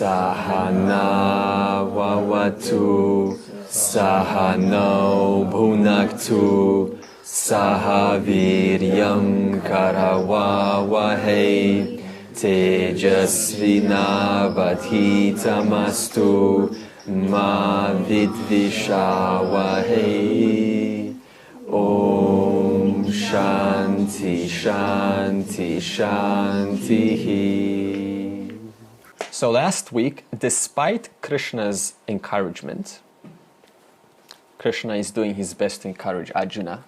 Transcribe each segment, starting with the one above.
Sahana Vavatu Sahano Bhunaktu Sahaviryam Karavavahe Tejasvinavadhitamastu Ma Vidvishavahe. Om Shanti Shanti Shanti. So last week, despite Krishna's encouragement, Krishna is doing his best to encourage Arjuna.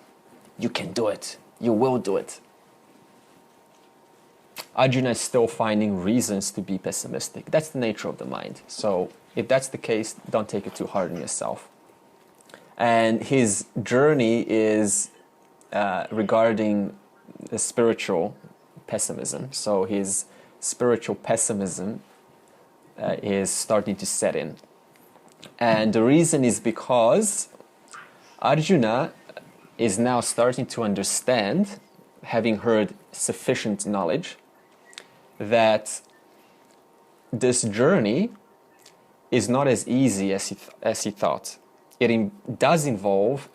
You can do it. You will do it. Arjuna is still finding reasons to be pessimistic. That's the nature of the mind. So if that's the case, don't take it too hard on yourself. And his journey is regarding the spiritual pessimism. So his spiritual pessimism is starting to set in. And the reason is because Arjuna is now starting to understand, having heard sufficient knowledge, that this journey is not as easy as he thought. It does involve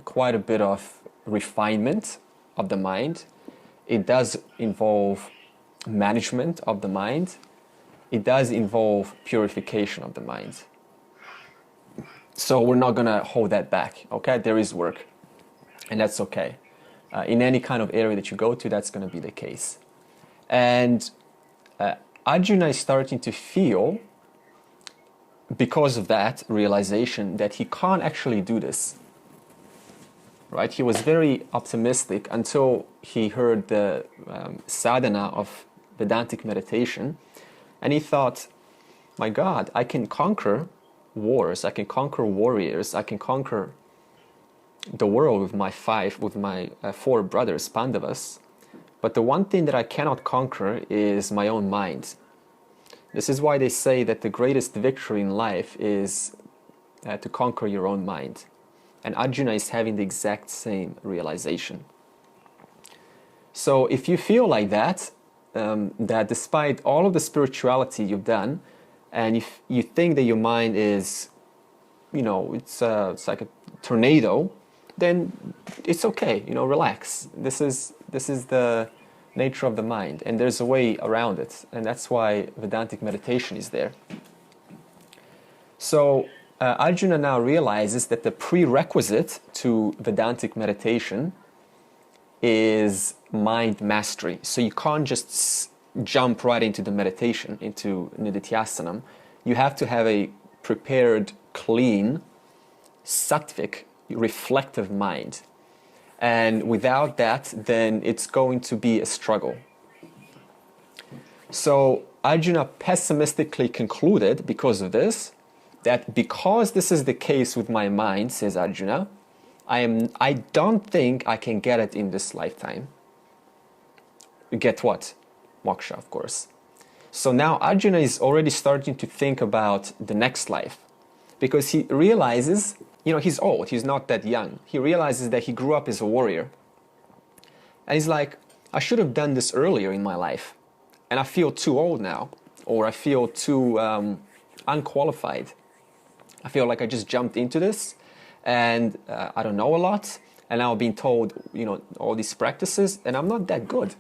quite a bit of refinement of the mind. It does involve management of the mind. It does involve purification of the mind. So we're not going to hold that back, okay? There is work, and that's okay. In any kind of area that you go to, that's going to be the case. And Arjuna is starting to feel, because of that realization, that he can't actually do this. Right? He was very optimistic until he heard the sadhana of Vedantic meditation, and he thought, my God, I can conquer wars, I can conquer warriors, I can conquer the world with my four brothers, Pandavas, but the one thing that I cannot conquer is my own mind. This is why they say that the greatest victory in life is to conquer your own mind. And Arjuna is having the exact same realization. So if you feel like that, that despite all of the spirituality you've done, and if you think that your mind is, it's like a tornado, then it's okay, relax. This is the nature of the mind, and there's a way around it, and that's why Vedantic meditation is there. So Arjuna now realizes that the prerequisite to Vedantic meditation is mind mastery. So you can't just jump right into the meditation, into Nididhyasanam. You have to have a prepared, clean, sattvic, reflective mind. And without that, then it's going to be a struggle. So Arjuna pessimistically concluded, because of this, that because this is the case with my mind, says Arjuna, I don't think I can get it in this lifetime. Get what? Moksha, of course. So now Arjuna is already starting to think about the next life, because he realizes, he's old, he's not that young. He realizes that he grew up as a warrior. And he's like, I should have done this earlier in my life. And I feel too old now, or I feel too unqualified. I feel like I just jumped into this, and I don't know a lot, and now I'm being told, all these practices, and I'm not that good.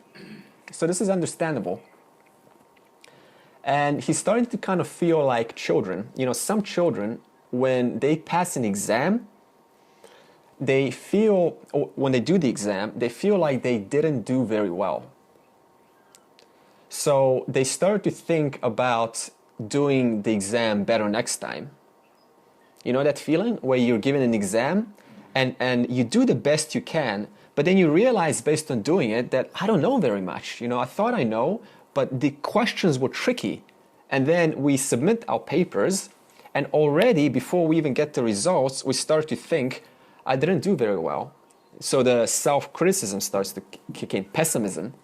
So this is understandable. And he's starting to kind of feel like children. Some children, when they pass an exam, they feel, or when they do the exam, they feel like they didn't do very well. So they start to think about doing the exam better next time. You know that feeling where you're given an exam and you do the best you can, but then you realize based on doing it that I don't know very much. I thought I know, but the questions were tricky. And then we submit our papers, and already before we even get the results, we start to think, I didn't do very well. So the self-criticism starts to kick in, pessimism.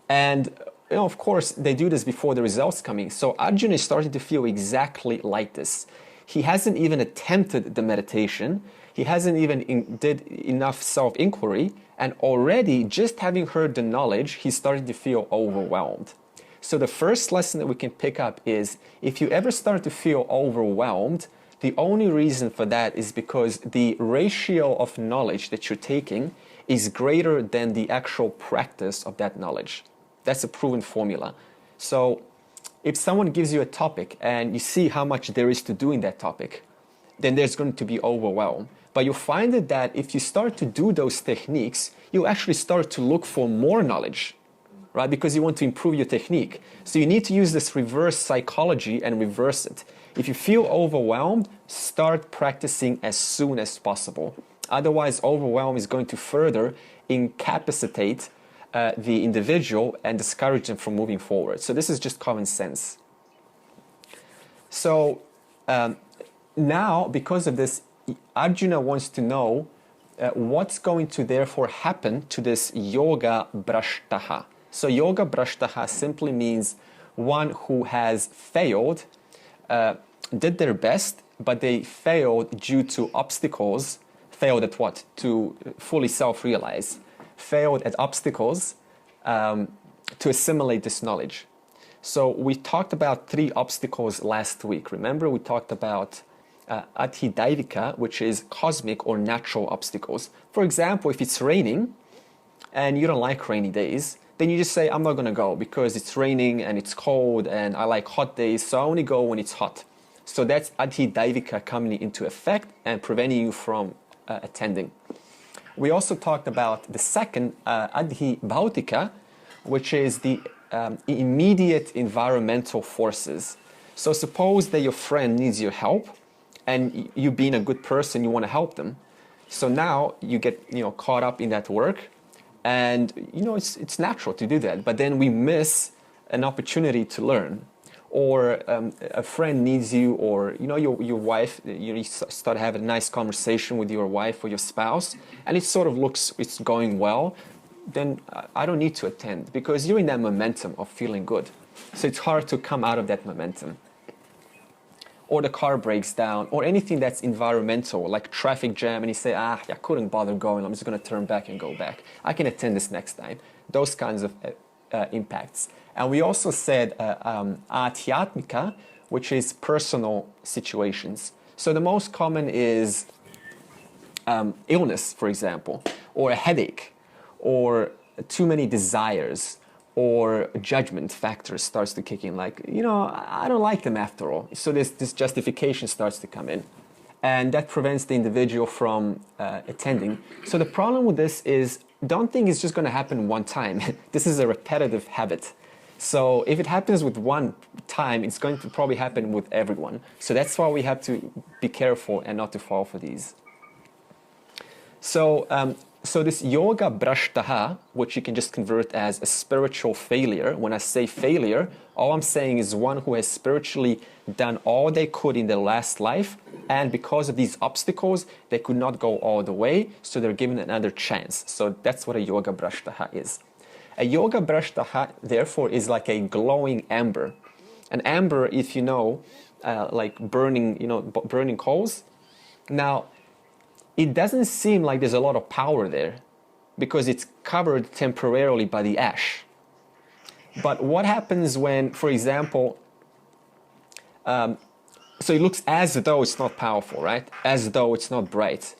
And of course, they do this before the results come in. So Arjuna is starting to feel exactly like this. He hasn't even attempted the meditation. He hasn't even did enough self-inquiry. And already, just having heard the knowledge, he's starting to feel overwhelmed. So the first lesson that we can pick up is if you ever start to feel overwhelmed, the only reason for that is because the ratio of knowledge that you're taking is greater than the actual practice of that knowledge. That's a proven formula. So if someone gives you a topic and you see how much there is to do in that topic, then there's going to be overwhelm. But you'll find that if you start to do those techniques, you actually start to look for more knowledge, right? Because you want to improve your technique. So you need to use this reverse psychology and reverse it. If you feel overwhelmed, start practicing as soon as possible. Otherwise, overwhelm is going to further incapacitate the individual and discourage them from moving forward. So this is just common sense. So now, because of this, Arjuna wants to know what's going to therefore happen to this yoga brashtaha. So yoga brashtaha simply means one who has failed, did their best, but they failed due to obstacles. Failed at what? To fully self-realize. Failed at obstacles to assimilate this knowledge. So we talked about 3 obstacles last week. Remember, we talked about adhidaivika, which is cosmic or natural obstacles. For example, if it's raining and you don't like rainy days, then you just say, I'm not going to go because it's raining and it's cold and I like hot days, so I only go when it's hot. So that's adhidaivika coming into effect and preventing you from attending. We also talked about the second, adhibhautika, which is the immediate environmental forces. So suppose that your friend needs your help and you being a good person, you want to help them. So now you get caught up in that work and it's natural to do that. But then we miss an opportunity to learn. Or a friend needs you, or your wife, you start having a nice conversation with your wife or your spouse, and it sort of looks it's going well, then I don't need to attend because you're in that momentum of feeling good. So it's hard to come out of that momentum. Or the car breaks down, or anything that's environmental, like traffic jam, and you say, I couldn't bother going, I'm just going to turn back and go back. I can attend this next time. Those kinds of impacts. And we also said adhyatmika, which is personal situations. So the most common is illness, for example, or a headache, or too many desires, or judgment factors starts to kick in. Like, I don't like them after all. So this justification starts to come in. And that prevents the individual from attending. So the problem with this is, don't think it's just going to happen one time. This is a repetitive habit. So if it happens with one time, it's going to probably happen with everyone. So that's why we have to be careful and not to fall for these. So this yoga brashtaha, which you can just convert as a spiritual failure. When I say failure, all I'm saying is one who has spiritually done all they could in their last life, and because of these obstacles, they could not go all the way, so they're given another chance. So that's what a yoga brashtaha is. A yoga brashtaha, therefore, is like a glowing amber. An amber, if you know, like burning, burning coals. Now, it doesn't seem like there's a lot of power there because it's covered temporarily by the ash. But what happens when, for example, so it looks as though it's not powerful, right? As though it's not bright.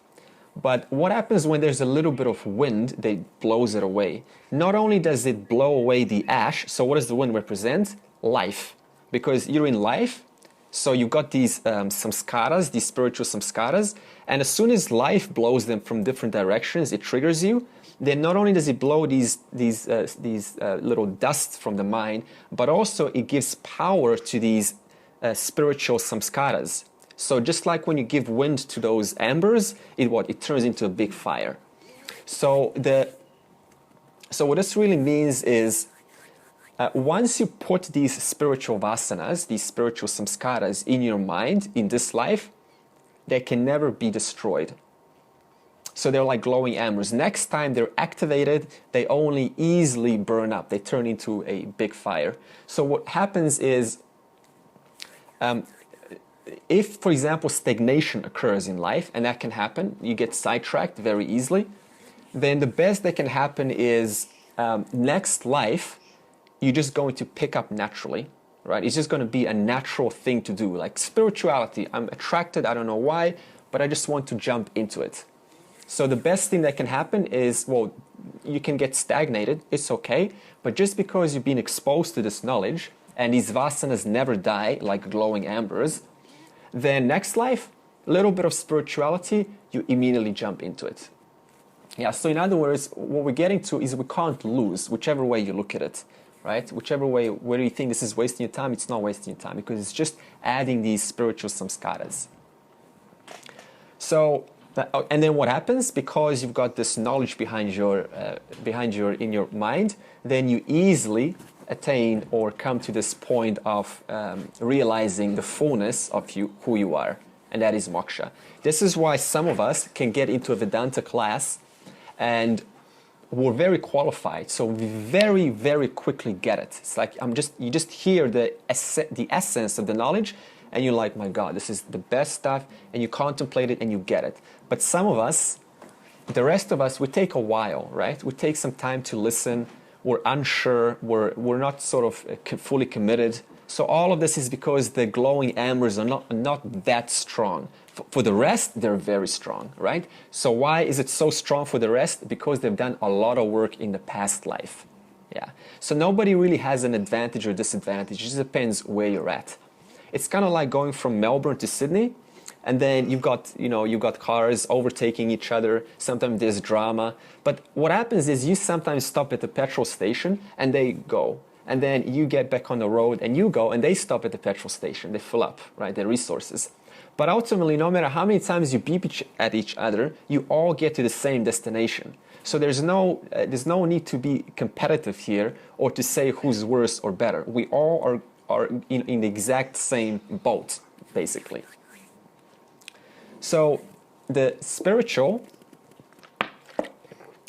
But what happens when there's a little bit of wind that blows it away? Not only does it blow away the ash, so what does the wind represent? Life. Because you're in life, so you've got these samskaras, these spiritual samskaras, and as soon as life blows them from different directions, it triggers you. Then not only does it blow these little dusts from the mind, but also it gives power to these spiritual samskaras. So just like when you give wind to those embers, it turns into a big fire. So what this really means is once you put these spiritual vasanas, these spiritual samskaras in your mind in this life, they can never be destroyed. So they're like glowing embers. Next time they're activated, they only easily burn up. They turn into a big fire. So what happens is, if, for example, stagnation occurs in life, and that can happen, you get sidetracked very easily, then the best that can happen is next life, you're just going to pick up naturally, right? It's just going to be a natural thing to do. Like spirituality, I'm attracted, I don't know why, but I just want to jump into it. So the best thing that can happen is, well, you can get stagnated, it's okay, but just because you've been exposed to this knowledge and these vasanas never die like glowing ambers, then next life, a little bit of spirituality, you immediately jump into it. Yeah, so in other words, what we're getting to is we can't lose, whichever way you look at it, right? Whichever way, whether you think this is wasting your time, it's not wasting your time, because it's just adding these spiritual samskaras. So, and then what happens? Because you've got this knowledge behind your in your mind, then you easily attain or come to this point of realizing the fullness of who you are, and that is moksha. This is why some of us can get into a Vedanta class and we're very qualified, so we very, very quickly get it. It's like you just hear the essence of the knowledge, and you're like, my God, this is the best stuff, and you contemplate it and you get it. But some of us, the rest of us, we take a while, right? We take some time to listen. We're unsure. We're not sort of fully committed. So all of this is because the glowing ambers are not that strong. For the rest, they're very strong, right? So why is it so strong for the rest? Because they've done a lot of work in the past life. Yeah. So nobody really has an advantage or disadvantage. It just depends where you're at. It's kind of like going from Melbourne to Sydney, and then you've got cars overtaking each other. Sometimes there's drama. But what happens is you sometimes stop at the petrol station and they go. And then you get back on the road and you go and they stop at the petrol station. They fill up, right, their resources. But ultimately, no matter how many times you beep at each other, you all get to the same destination. So there's no need to be competitive here or to say who's worse or better. We all are in the exact same boat, basically. So the spiritual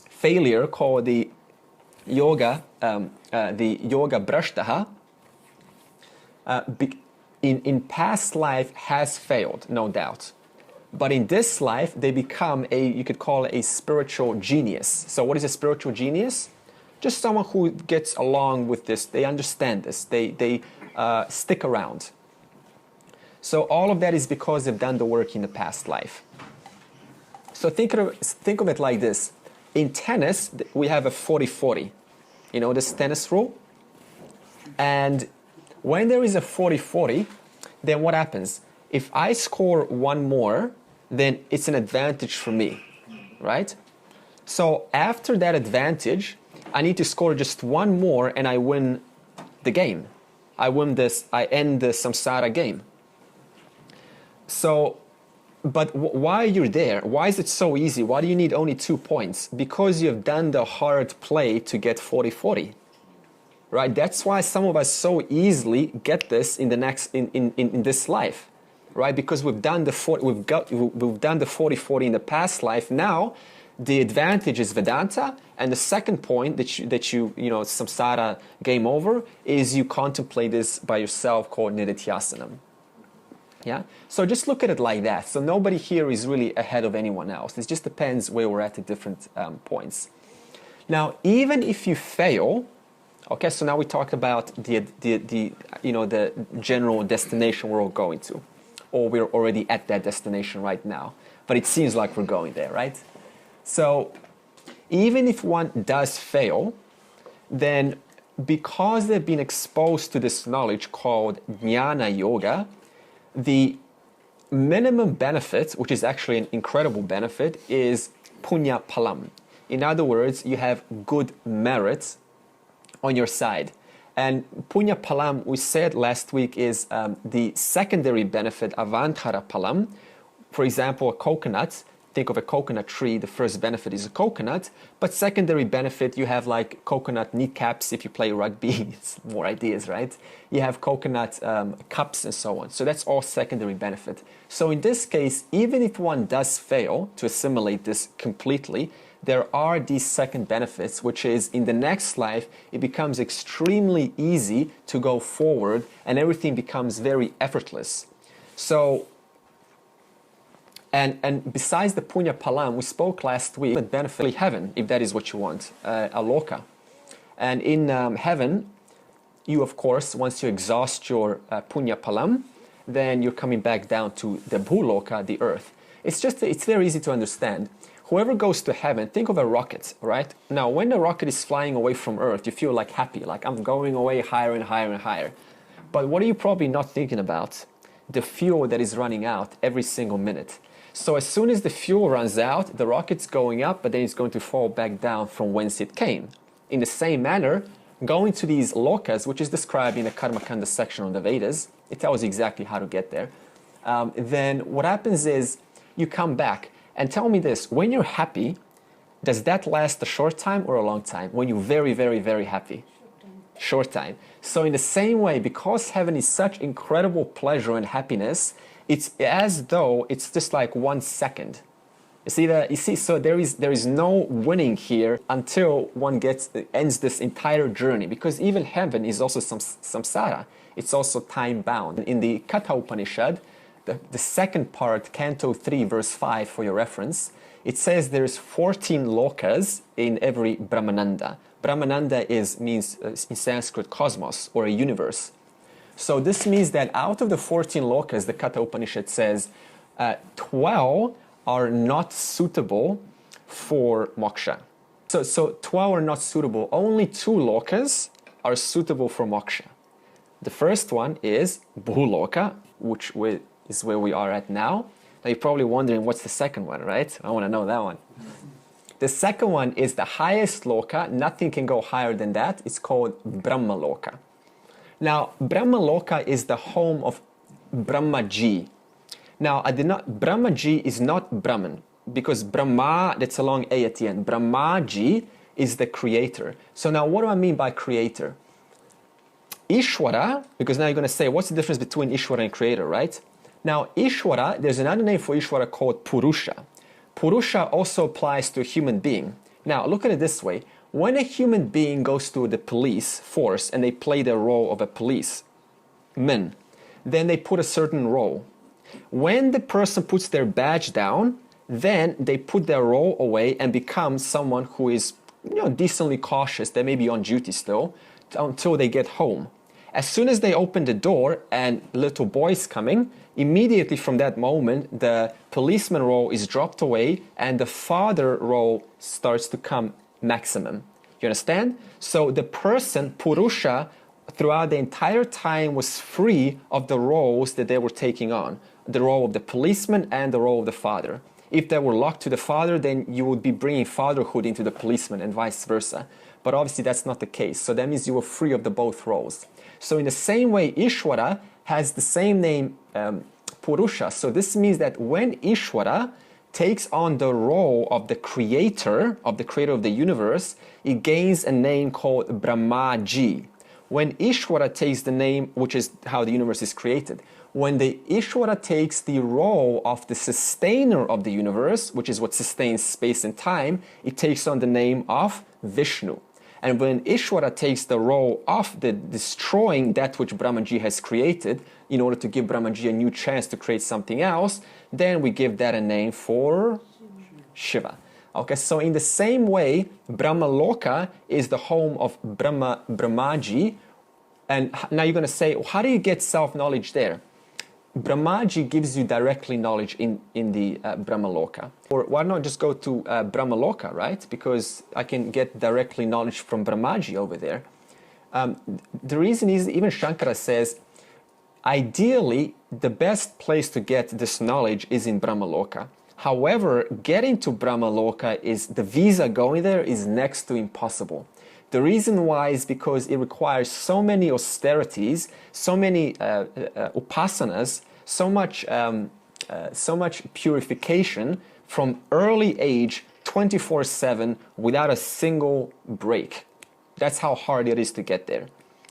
failure called the yoga brashtaha, in past life has failed, no doubt. But in this life, they become you could call it a spiritual genius. So what is a spiritual genius? Just someone who gets along with this. They understand this. They stick around. So all of that is because they've done the work in the past life. So think of it like this. In tennis, we have a 40-40. You know this tennis rule? And when there is a 40-40, then what happens? If I score one more, then it's an advantage for me, right? So after that advantage, I need to score just one more and I win the game. I end the samsara game. So, but why you're there? Why is it so easy? Why do you need only 2 points? Because you've done the hard play to get 40-40. Right? That's why some of us so easily get this in this life, right? Because we've done the 40-40 in the past life. Now, the advantage is Vedanta, and the second point that you samsara game over is you contemplate this by yourself called nididhyasanam. Yeah. So just look at it like that. So nobody here is really ahead of anyone else. It just depends where we're at different points. Now, even if you fail. Okay, so now we talked about the general destination we're all going to, or we're already at that destination right now. But it seems like we're going there, right? So even if one does fail, then because they've been exposed to this knowledge called Jnana Yoga, the minimum benefit, which is actually an incredible benefit, is punya palam. In other words, you have good merit on your side. And punya palam, we said last week, is the secondary benefit, avantara palam. For example, a coconut, think of a coconut tree, the first benefit is a coconut, but secondary benefit, you have like coconut kneecaps if you play rugby, it's more ideas, right? You have coconut cups and so on. So that's all secondary benefit. So in this case, even if one does fail to assimilate this completely, there are these second benefits, which is in the next life, it becomes extremely easy to go forward and everything becomes very effortless. So, and besides the punya palam, we spoke last week about benefit heaven, if that is what you want, a loka. And in heaven, you, of course, once you exhaust your punya palam, then you're coming back down to the bhuloka, the earth. It's very easy to understand. Whoever goes to heaven, think of a rocket, right? Now, when the rocket is flying away from earth, you feel like happy, like I'm going away higher and higher and higher. But what are you probably not thinking about? The fuel that is running out every single minute. So as soon as the fuel runs out, the rocket's going up, but then it's going to fall back down from whence it came. In the same manner, going to these lokas, which is described in the Karmakanda section of the Vedas, it tells you exactly how to get there. Then what happens is you come back. And tell me this, when you're happy, does that last a short time or a long time? When you're very, very, very happy? Short time. So in the same way, because heaven is such incredible pleasure and happiness, it's as though it's just like 1 second. You see that? You see, so there is no winning here until one ends this entire journey, because even heaven is also samsara. It's also time bound. In the Katha Upanishad, the second part, Canto 3, verse 5, for your reference, it says there's 14 lokas in every Brahmananda. Brahmananda means in Sanskrit cosmos, or a universe. So this means that out of the 14 lokas, the Katha Upanishad says, 12 are not suitable for moksha. So 12 are not suitable. Only 2 lokas are suitable for moksha. The first one is Bhuloka, which is where we are at now. Now you're probably wondering, what's the second one, right? I want to know that one. The second one is the highest loka. Nothing can go higher than that. It's called Brahma Loka. Now, Brahma Loka is the home of Brahmaji. Now, Brahmaji is not Brahman, because Brahma, that's a long A at the end. Brahmaji is the creator. So now what do I mean by creator? Ishwara, because now you're going to say, what's the difference between Ishwara and creator, right? Now, Ishwara, there's another name for Ishwara called Purusha. Purusha also applies to a human being. Now, look at it this way. When a human being goes to the police force and they play the role of a policeman, then they put a certain role. When the person puts their badge down, then they put their role away and become someone who is, decently cautious. They may be on duty still until they get home. As soon as they open the door and little boy's coming, immediately from that moment, the policeman role is dropped away and the father role starts to come maximum. You understand? So the person, Purusha, throughout the entire time was free of the roles that they were taking on. The role of the policeman and the role of the father. If they were locked to the father, then you would be bringing fatherhood into the policeman and vice versa. But obviously that's not the case. So that means you were free of the both roles. So in the same way, Ishwara has the same name, Purusha. So this means that when Ishwara takes on the role of the creator of the universe, it gains a name called Brahmaji. When Ishwara takes the name, which is how the universe is created, when the Ishwara takes the role of the sustainer of the universe, which is what sustains space and time, it takes on the name of Vishnu. And when Ishwara takes the role of the destroying that which Brahmaji has created, in order to give Brahmaji a new chance to create something else, then we give that a name for Shiva. Okay, so in the same way, Brahma Loka is the home of Brahmaji. And now you're going to say, how do you get self-knowledge there? Brahmaji gives you directly knowledge in the Brahma Loka. Or why not just go to Brahma Loka, right? Because I can get directly knowledge from Brahmaji over there. The reason is, even Shankara says, ideally, the best place to get this knowledge is in Brahma Loka. However, getting to Brahma Loka the visa going there is next to impossible. The reason why is because it requires so many austerities, so many upasanas, so much purification from early age, 24/7, without a single break. That's how hard it is to get there.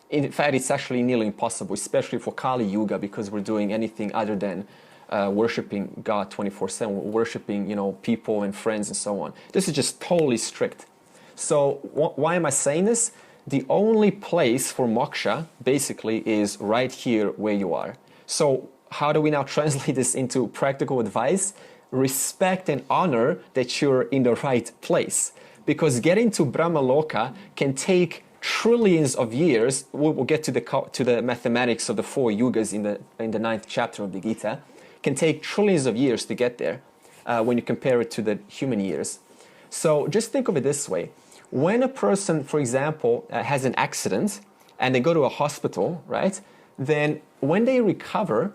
In fact, it's actually nearly impossible, especially for Kali Yuga, because we're doing anything other than worshiping God 24/7, worshiping, people and friends and so on. This is just totally strict. So why am I saying this? The only place for moksha basically is right here where you are. So how do we now translate this into practical advice? Respect and honor that you're in the right place. Because getting to Brahma Loka can take trillions of years. We'll get to the mathematics of the 4 yugas in the 9th chapter of the Gita. Can take trillions of years to get there when you compare it to the human years. So just think of it this way. When a person, for example, has an accident and they go to a hospital, right? Then when they recover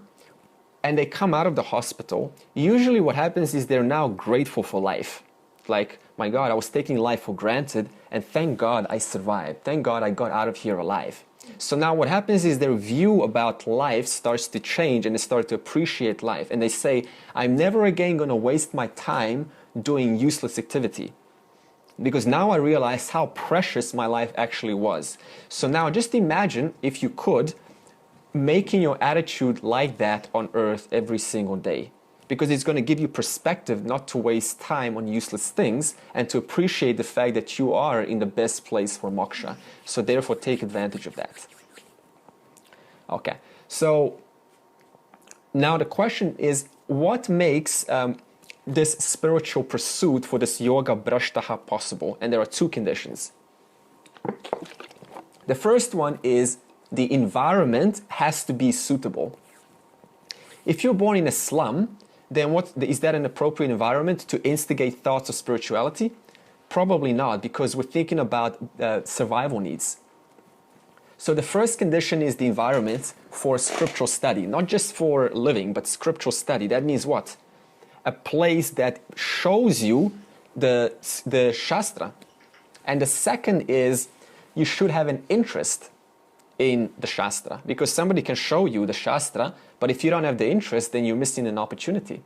and they come out of the hospital, usually what happens is they're now grateful for life. Like, my God, I was taking life for granted, and thank God I survived. Thank God I got out of here alive. So now what happens is their view about life starts to change, and they start to appreciate life. And they say, I'm never again going to waste my time doing useless activity, because now I realize how precious my life actually was. So now just imagine, if you could, making your attitude like that on earth every single day, because it's going to give you perspective not to waste time on useless things and to appreciate the fact that you are in the best place for moksha. So therefore take advantage of that. Okay, so now the question is, what makes this spiritual pursuit for this yoga brashtaha possible? And there are 2 conditions. The first one is the environment has to be suitable. If you're born in a slum, then is that an appropriate environment to instigate thoughts of spirituality? Probably not, because we're thinking about survival needs. So the first condition is the environment for scriptural study, not just for living, but scriptural study. That means what? A place that shows you the Shastra. And the second is you should have an interest in the Shastra, because somebody can show you the Shastra, but if you don't have the interest, then you're missing an opportunity.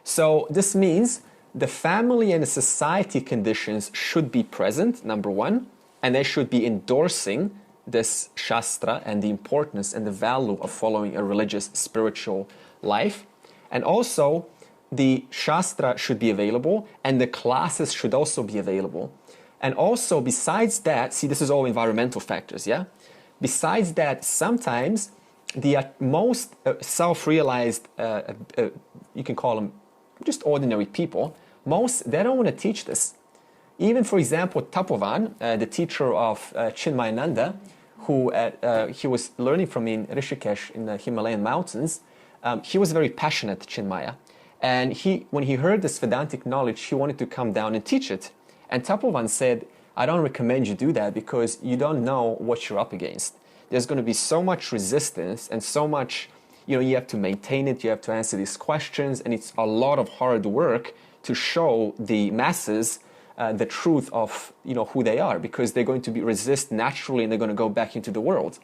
So this means the family and the society conditions should be present, number 1, and they should be endorsing this Shastra and the importance and the value of following a religious, spiritual life. And also, the Shastra should be available, and the classes should also be available. And also, besides that, see, this is all environmental factors, yeah? Besides that, sometimes the most self-realized, you can call them just ordinary people, they don't want to teach this. Even, for example, Tapovan, the teacher of Chinmayananda, who he was learning from in Rishikesh in the Himalayan mountains, he was very passionate, Chinmaya. And when he heard this Vedantic knowledge, he wanted to come down and teach it. And Tapovan said, I don't recommend you do that, because you don't know what you're up against. There's going to be so much resistance and so much, you have to maintain it, you have to answer these questions, and it's a lot of hard work to show the masses the truth of who they are, because they're going to resist naturally, and they're going to go back into the world.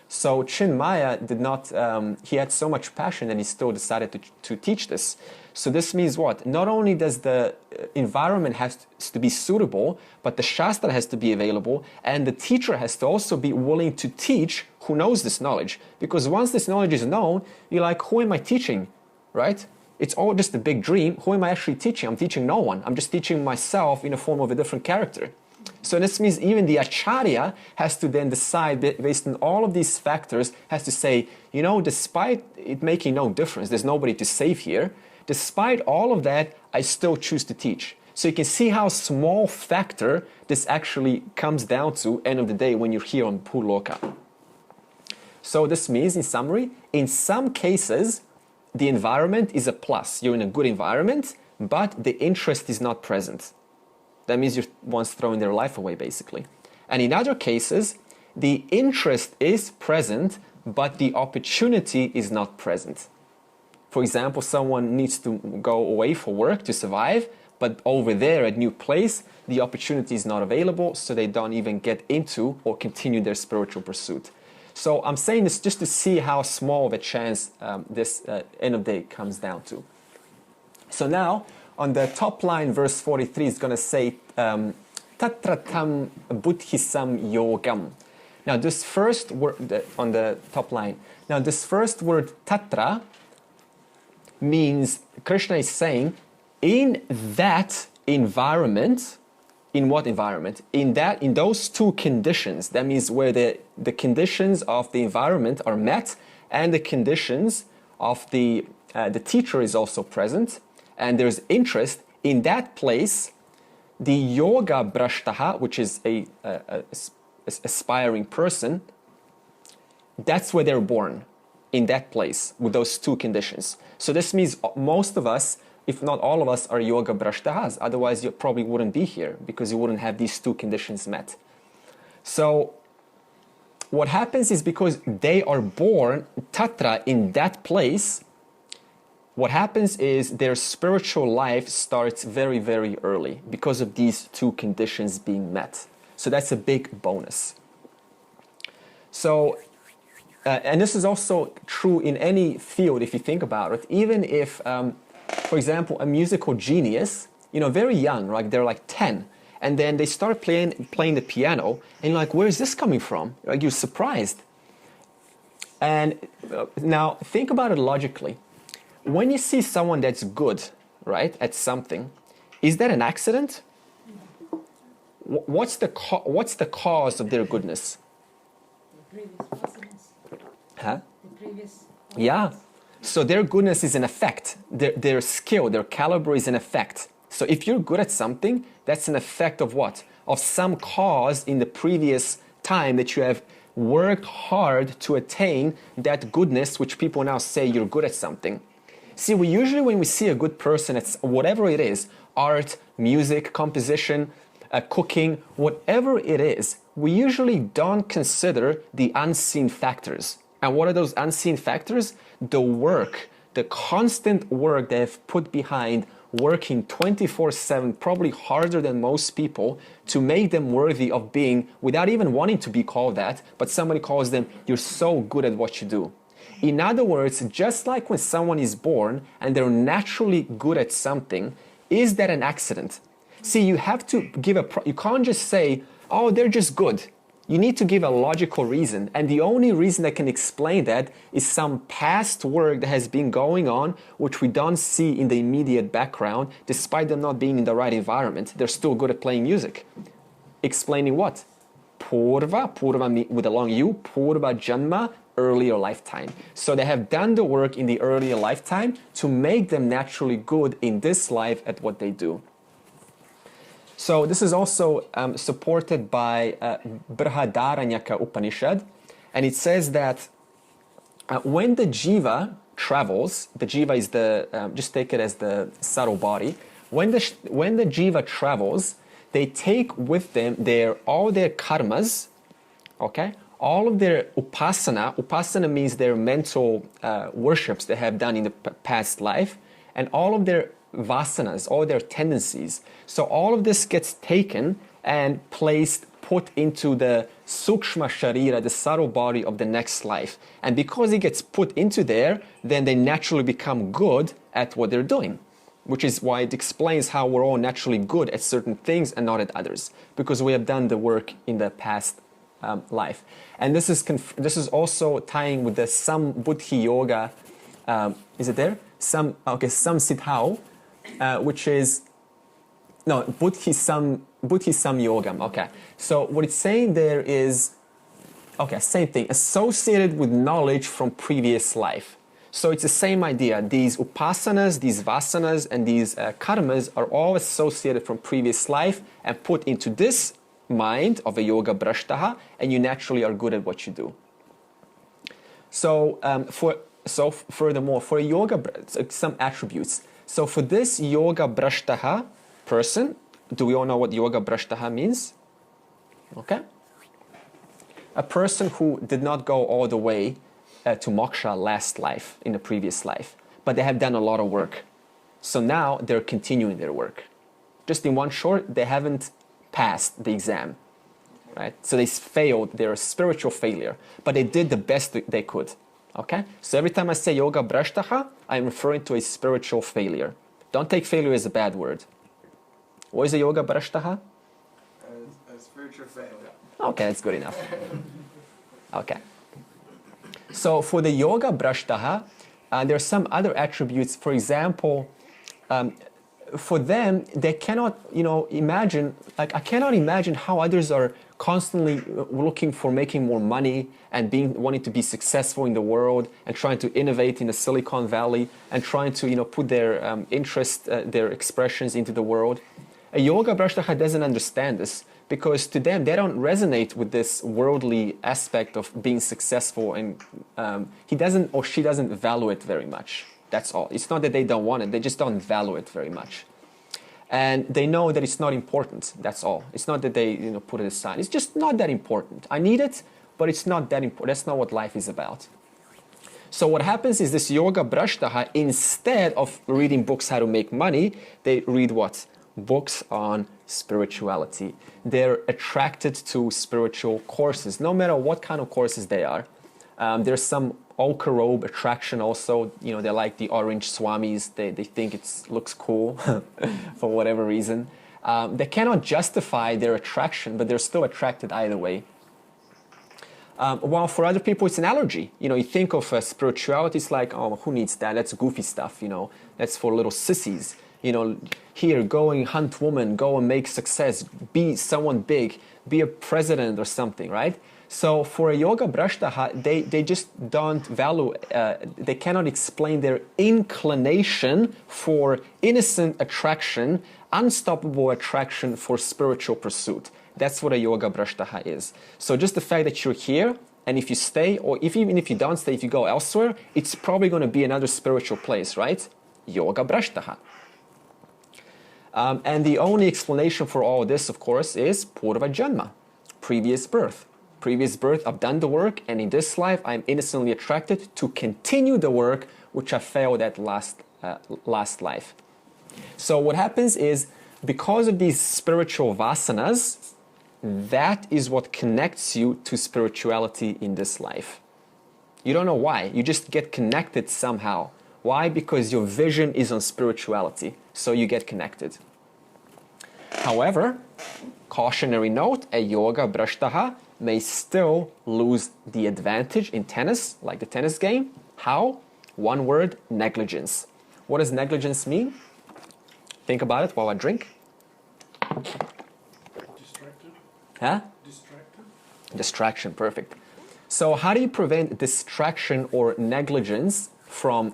So Chinmaya did not, he had so much passion, and he still decided to teach this. So this means what? Not only does the environment has to be suitable, but the Shastra has to be available, and the teacher has to also be willing to teach who knows this knowledge. Because once this knowledge is known, you're like, who am I teaching, right? It's all just a big dream. Who am I actually teaching? I'm teaching no one. I'm just teaching myself in the form of a different character. So this means even the Acharya has to then decide, based on all of these factors, has to say, despite it making no difference, there's nobody to save here, despite all of that, I still choose to teach. So you can see how small factor this actually comes down to, end of the day, when you're here on Bhuloka. So this means, in summary, in some cases, the environment is a plus. You're in a good environment, but the interest is not present. That means you're once throwing their life away, basically. And in other cases, the interest is present, but the opportunity is not present. For example, someone needs to go away for work to survive, but over there at new place, the opportunity is not available, so they don't even get into or continue their spiritual pursuit. So I'm saying this just to see how small of a chance this end of day comes down to. So now, on the top line, verse 43 is going to say, Tatratam buddhisam yogam. Now this first word on the top line, now this first word tatra means, Krishna is saying, in that environment, in what environment? In those 2 conditions, that means where the conditions of the environment are met, and the conditions of the teacher is also present, and there's interest, in that place, the yoga brashtaha, which is a aspiring person, that's where they're born, in that place, with those two conditions. So this means most of us, if not all of us, are yoga brashtahas. Otherwise, you probably wouldn't be here because you wouldn't have these two conditions met. So what happens is because they are born tatra in that place, what happens is their spiritual life starts very, very early because of these two conditions being met. So that's a big bonus. So, and this is also true in any field if you think about it. Even if, for example, a musical genius, very young, right? They're like 10. And then they start playing the piano, and you're like, where's this coming from? Like, you're surprised. And now think about it logically. When you see someone that's good, right, at something, is that an accident? What's the cause of their goodness? The previous asanas. Huh? The previous. Yeah. So their goodness is an effect. Their skill, their caliber is an effect. So if you're good at something, that's an effect of what? Of some cause in the previous time that you have worked hard to attain that goodness, which people now say you're good at something. See, we usually, when we see a good person, it's whatever it is, art, music, composition, cooking, whatever it is, we usually don't consider the unseen factors. And what are those unseen factors? The work, the constant work they have put behind working 24/7, probably harder than most people, to make them worthy of being, without even wanting to be called that, but somebody calls them, you're so good at what you do. In other words, just like when someone is born and they're naturally good at something, is that an accident? See, you have to give you can't just say, oh, they're just good. You need to give a logical reason, and the only reason that can explain that is some past work that has been going on, which we don't see in the immediate background, despite them not being in the right environment. They're still good at playing music. Explaining what? Purva with a long U, Purva Janma, earlier lifetime. So they have done the work in the earlier lifetime to make them naturally good in this life at what they do. So this is also supported by Brihadaranyaka Upanishad, and it says that when the jiva travels, the jiva is just take it as the subtle body. When the jiva travels, they take with them all their karmas, okay, all of their upasana. Upasana means their mental worships they have done in the past life, and all of their vasanas, all their tendencies. So all of this gets taken and put into the sukshma sharira, the subtle body of the next life. And because it gets put into there, then they naturally become good at what they're doing, which is why it explains how we're all naturally good at certain things and not at others, because we have done the work in the past life. And this is also tying with the Sam Buddhi Yoga. Is it there? Sam Siddhao. Which is, no, Buddhi Sam Yogam. Okay, so what it's saying there is, okay, same thing, associated with knowledge from previous life. So it's the same idea. These upasanas, these vasanas, and these karmas are all associated from previous life and put into this mind of a yoga brashtaha, and you naturally are good at what you do. So, furthermore, for a yoga, some attributes. So for this yoga brashtaha person, do we all know what yoga brashtaha means? Okay. A person who did not go all the way to moksha last life, in the previous life, but they have done a lot of work. So now they're continuing their work. Just in one short, they haven't passed the exam, right? So they failed, they're a spiritual failure, but they did the best they could. Okay? So every time I say yoga brashtaha, I'm referring to a spiritual failure. Don't take failure as a bad word. What is a yoga brashtaha? A spiritual failure. Okay, that's good enough. Okay. So for the yoga brashtaha, there are some other attributes. For example, for them, they cannot, imagine, I cannot imagine how others are constantly looking for making more money and wanting to be successful in the world and trying to innovate in the Silicon Valley and trying to, put their interest, their expressions into the world. A yoga brashtaha doesn't understand this because to them, they don't resonate with this worldly aspect of being successful, and he doesn't or she doesn't value it very much. That's all. It's not that they don't want it, they just don't value it very much. And they know that it's not important, that's all. It's not that they put it aside. It's just not that important. I need it, but it's not that important. That's not what life is about. So what happens is this yoga brashtaha, instead of reading books how to make money, they read what? Books on spirituality. They're attracted to spiritual courses, no matter what kind of courses they are. There's some ochre robe attraction also. They like the orange swamis. They think it looks cool for whatever reason. They cannot justify their attraction, but they're still attracted either way. While for other people it's an allergy. You think of spirituality, it's like, oh, who needs that? That's goofy stuff, That's for little sissies. Here, go and hunt woman, go and make success, be someone big, be a president or something, right? So for a yoga brashtaha, they just don't value, they cannot explain their inclination for innocent attraction, unstoppable attraction for spiritual pursuit. That's what a yoga brashtaha is. So just the fact that you're here, and if you stay, or even if you don't stay, if you go elsewhere, it's probably going to be another spiritual place, right? Yoga brashtaha. And the only explanation for all this, of course, is purva janma, previous birth. Previous birth, I've done the work, and in this life, I'm innocently attracted to continue the work which I failed at last life. So what happens is, because of these spiritual vasanas, that is what connects you to spirituality in this life. You don't know why, you just get connected somehow. Why? Because your vision is on spirituality, so you get connected. However, cautionary note, a yoga brashtaha may still lose the advantage in tennis, like the tennis game. How? One word, negligence. What does negligence mean? Think about it while I drink. Distracted. Huh? Distracted. Distraction, perfect. So how do you prevent distraction or negligence from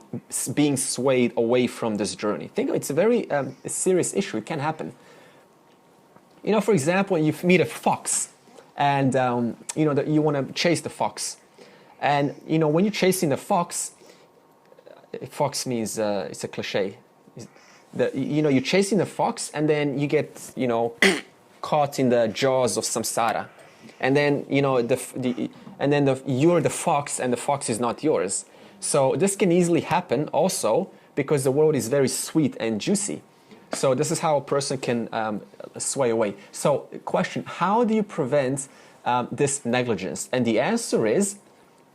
being swayed away from this journey? Think of it, it's a very serious issue. It can happen. For example, you meet a fox, and you want to chase the fox, and when you're chasing the fox means it's a cliche. You're chasing the fox, and then you get caught in the jaws of samsara, and then you're the fox, and the fox is not yours. So this can easily happen also because the world is very sweet and juicy. So this is how a person can sway away. So question, how do you prevent this negligence? And the answer is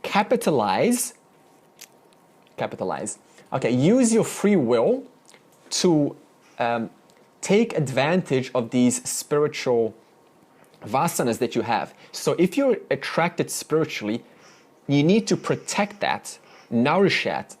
capitalize. Okay, use your free will to take advantage of these spiritual vasanas that you have. So if you're attracted spiritually, you need to protect that, nourish that,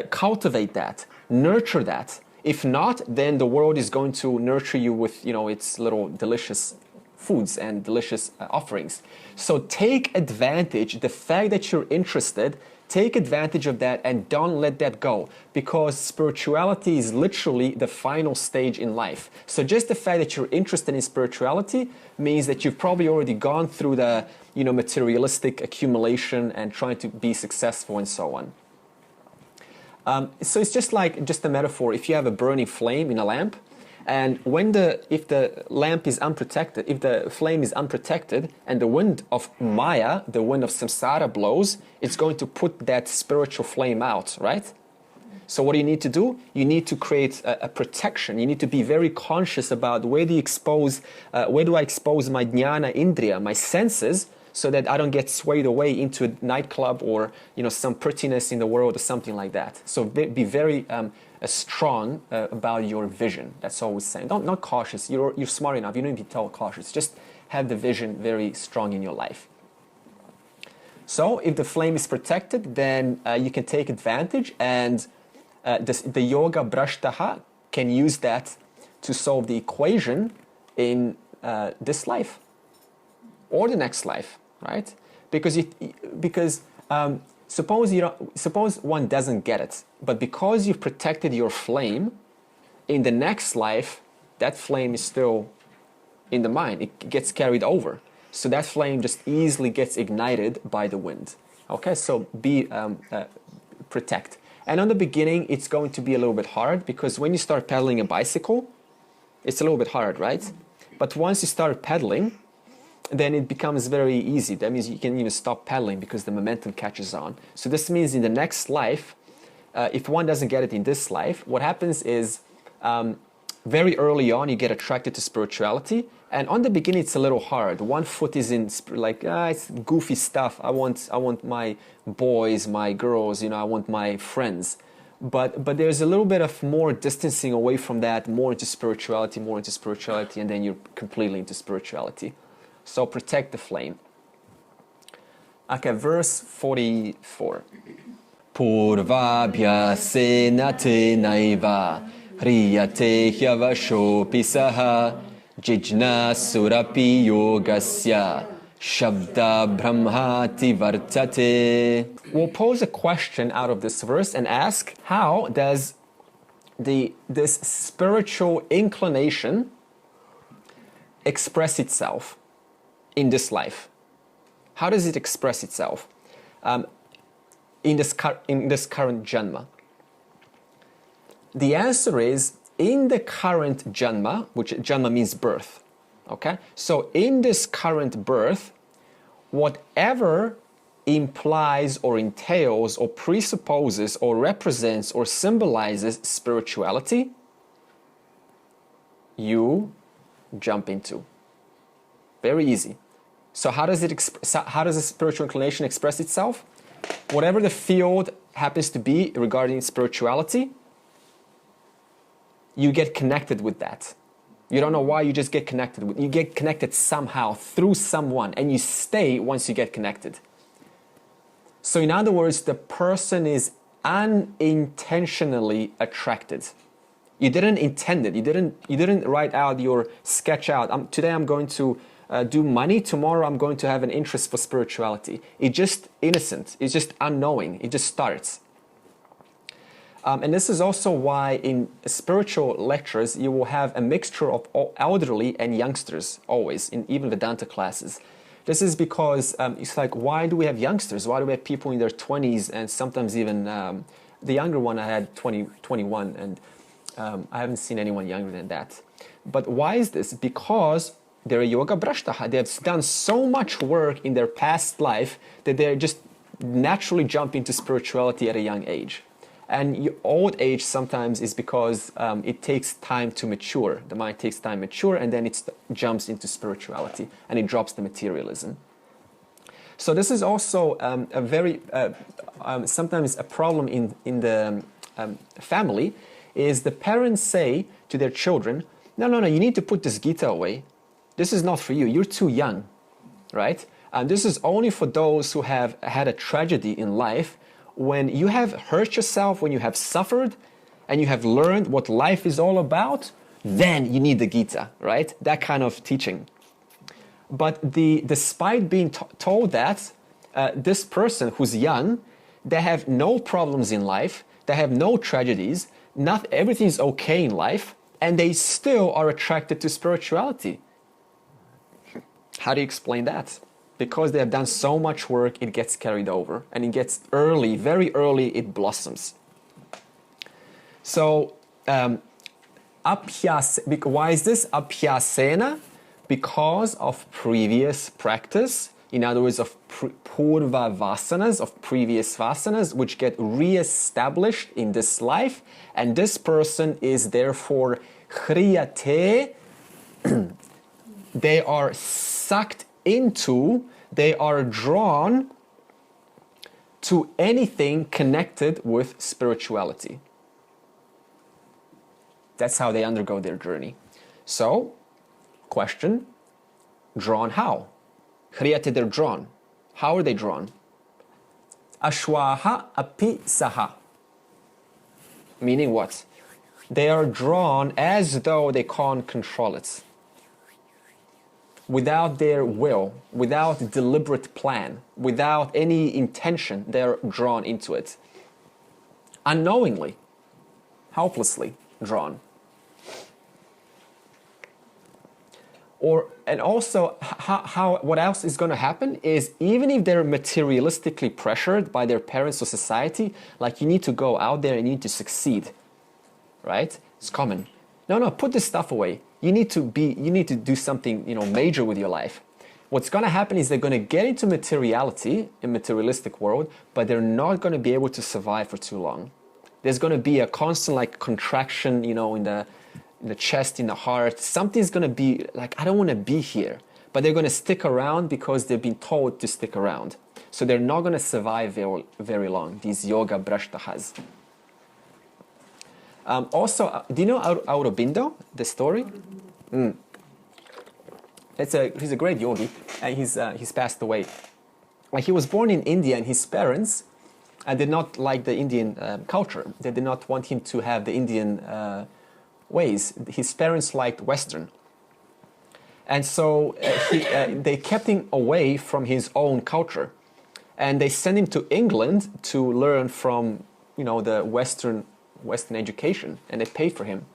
cultivate that, nurture that. If not, then the world is going to nurture you with, its little delicious foods and delicious offerings. So take advantage, the fact that you're interested, take advantage of that and don't let that go, because spirituality is literally the final stage in life. So just the fact that you're interested in spirituality means that you've probably already gone through the, materialistic accumulation and trying to be successful and so on. So it's just a metaphor. If you have a burning flame in a lamp, and if the lamp is unprotected, if the flame is unprotected, and the wind of Maya, the wind of samsara blows, it's going to put that spiritual flame out, right? So what do you need to do? You need to create a protection. You need to be very conscious about where do I expose my jnana indriya, my senses, so that I don't get swayed away into a nightclub or some prettiness in the world or something like that. So be very strong about your vision. That's all we're saying. Not cautious. You're smart enough. You don't need to be told cautious. Just have the vision very strong in your life. So if the flame is protected, then you can take advantage, and the yoga brashtaha can use that to solve the equation in this life or the next life. Right? Because suppose one doesn't get it, but because you've protected your flame, in the next life that flame is still in the mind. It gets carried over. So that flame just easily gets ignited by the wind. Okay, so protect. And on the beginning, it's going to be a little bit hard, because when you start pedaling a bicycle, it's a little bit hard, right? But once you start pedaling, then it becomes very easy. That means you can even stop pedaling because the momentum catches on. So this means in the next life, if one doesn't get it in this life, what happens is very early on, you get attracted to spirituality. And on the beginning, it's a little hard. One foot is in like, it's goofy stuff. I want my boys, my girls, I want my friends. But there's a little bit of more distancing away from that, more into spirituality, and then you're completely into spirituality. So protect the flame. Okay, verse 44. Purvabhyasena te naiva hriyate hyavashopi saha jijna surapi yogasya shabda brahmati vartate. We'll pose a question out of this verse and ask, how does this spiritual inclination express itself in this life? How does it express itself in this current Janma? The answer is, in the current Janma, which Janma means birth, okay? So in this current birth, whatever implies or entails or presupposes or represents or symbolizes spirituality, you jump into. Very easy. So how does the spiritual inclination express itself? Whatever the field happens to be regarding spirituality, you get connected with that. You don't know why, you just get connected with. You get connected somehow through someone, and you stay once you get connected. So in other words, the person is unintentionally attracted. You didn't intend it. You didn't write out your sketch out. Today I'm going to do money. Tomorrow I'm going to have an interest for spirituality. It's just innocent. It's just unknowing. It just starts. And this is also why in spiritual lectures you will have a mixture of elderly and youngsters always, in even Vedanta classes. This is because it's like, why do we have youngsters? Why do we have people in their 20s and sometimes even the younger one I had 21, and I haven't seen anyone younger than that. But why is this? Because they're yoga brashtaha. They have done so much work in their past life that they just naturally jump into spirituality at a young age. And old age sometimes is because it takes time to mature. The mind takes time to mature, and then it jumps into spirituality, and it drops the materialism. So this is also a very, sometimes a problem in the family, is the parents say to their children, no, you need to put this Gita away. This is not for you. You're too young, right? And this is only for those who have had a tragedy in life. When you have hurt yourself, when you have suffered, and you have learned what life is all about, then you need the Gita, right? That kind of teaching. But despite being told that, this person who's young, they have no problems in life, they have no tragedies, everything's okay in life, and they still are attracted to spirituality. How do you explain that? Because they have done so much work, it gets carried over. And it gets early, very early, it blossoms. So, why is this? Abhyasena, because of previous practice. In other words, of purva vasanas, of previous vasanas, which get re-established in this life. And this person is therefore hriyate. They are sucked into, they are drawn to anything connected with spirituality. That's how they undergo their journey. So, question, drawn how? Hriyate, they're drawn. How are they drawn? Ashwaha api saha. Meaning what? They are drawn as though they can't control it. Without their will, without deliberate plan, without any intention, they're drawn into it. Unknowingly, helplessly drawn. And also, what else is going to happen is, even if they're materialistically pressured by their parents or society, like, you need to go out there and you need to succeed, right? It's common. No, put this stuff away. You need to do something, major with your life. What's going to happen is they're going to get into materiality, in materialistic world, but they're not going to be able to survive for too long. There's going to be a constant, like, contraction, in the chest, in the heart. Something's going to be like, I don't want to be here. But they're going to stick around because they've been told to stick around. So they're not going to survive very, very long, these yoga brashtahas. Also, do you know Aurobindo, the story? He's a great yogi, and he's passed away. He was born in India, and his parents did not like the Indian culture. They did not want him to have the Indian ways. His parents liked Western. And so they kept him away from his own culture. And they sent him to England to learn from, the Western education, and they paid for him.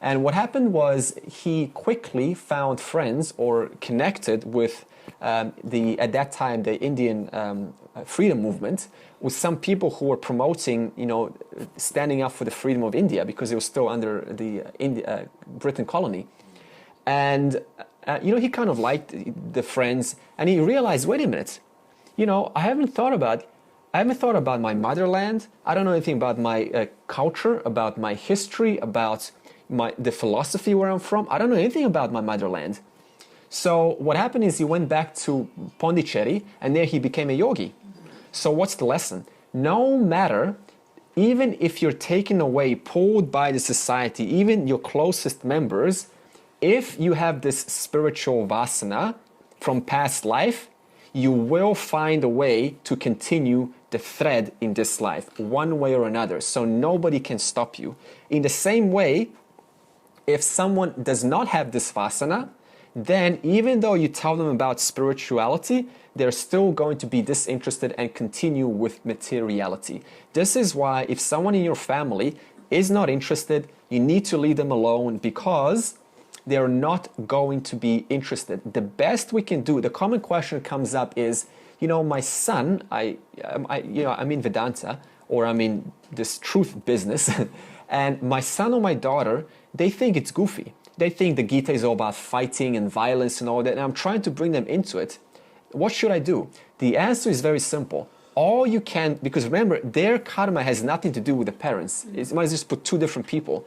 And what happened was, he quickly found friends, or connected with at that time, the Indian freedom movement, with some people who were promoting, standing up for the freedom of India, because it was still under the Britain colony. And, he kind of liked the friends, and he realized, wait a minute, I haven't thought about my motherland. I don't know anything about my culture, about my history, about the philosophy where I'm from. I don't know anything about my motherland. So what happened is, he went back to Pondicherry, and there he became a yogi. So what's the lesson? No matter, even if you're taken away, pulled by the society, even your closest members, if you have this spiritual vasana from past life, you will find a way to continue the thread in this life, one way or another. So nobody can stop you. In the same way, if someone does not have this vasana, then even though you tell them about spirituality, they're still going to be disinterested and continue with materiality. This is why, if someone in your family is not interested, you need to leave them alone, because they're not going to be interested. The best we can do, the common question comes up is, my son, I'm in Vedanta, or I'm in this truth business, and my son or my daughter, they think it's goofy. They think the Gita is all about fighting and violence and all that, and I'm trying to bring them into it. What should I do? The answer is very simple. All you can, because remember, their karma has nothing to do with the parents. You might just put two different people.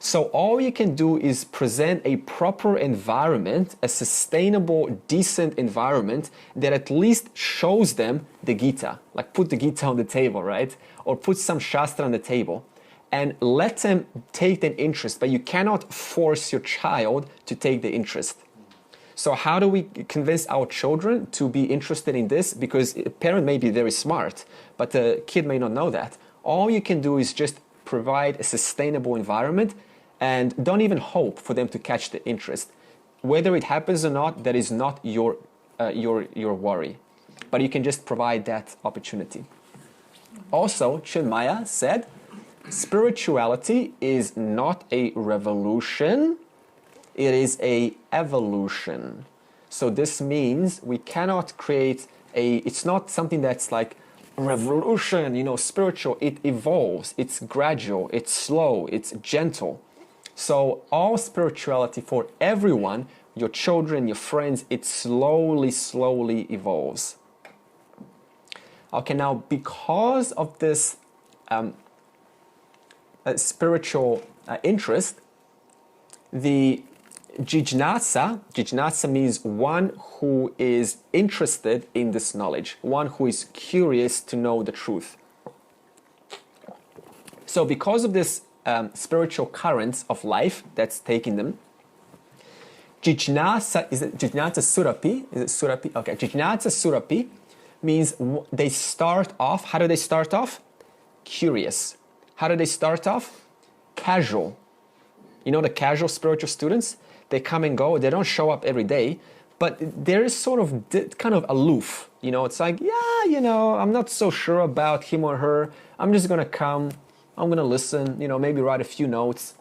So all you can do is present a proper environment, a sustainable, decent environment that at least shows them the Gita. Like, put the Gita on the table, right? Or put some Shastra on the table. And let them take an interest, but you cannot force your child to take the interest. So how do we convince our children to be interested in this? Because a parent may be very smart, but the kid may not know that. All you can do is just provide a sustainable environment, and don't even hope for them to catch the interest. Whether it happens or not, that is not your worry. But you can just provide that opportunity. Also, Chinmaya said, spirituality is not a revolution, it is a evolution. So this means we cannot create it's not something that's like revolution, spiritual. It evolves, it's gradual, it's slow, it's gentle. So all spirituality for everyone, your children, your friends, it slowly evolves. Okay, now because of this spiritual interest, the jijnasa means one who is interested in this knowledge, one who is curious to know the truth. So because of this spiritual currents of life that's taking them, jijnasa, is it jijnasa surapi? Is it surapi? Okay, jijnasa surapi means they start off, how do they start off? Curious. How do they start off? Casual. The casual spiritual students, they come and go, they don't show up every day, but they're sort of kind of aloof. It's like, I'm not so sure about him or her. I'm just going to come, I'm going to listen, maybe write a few notes.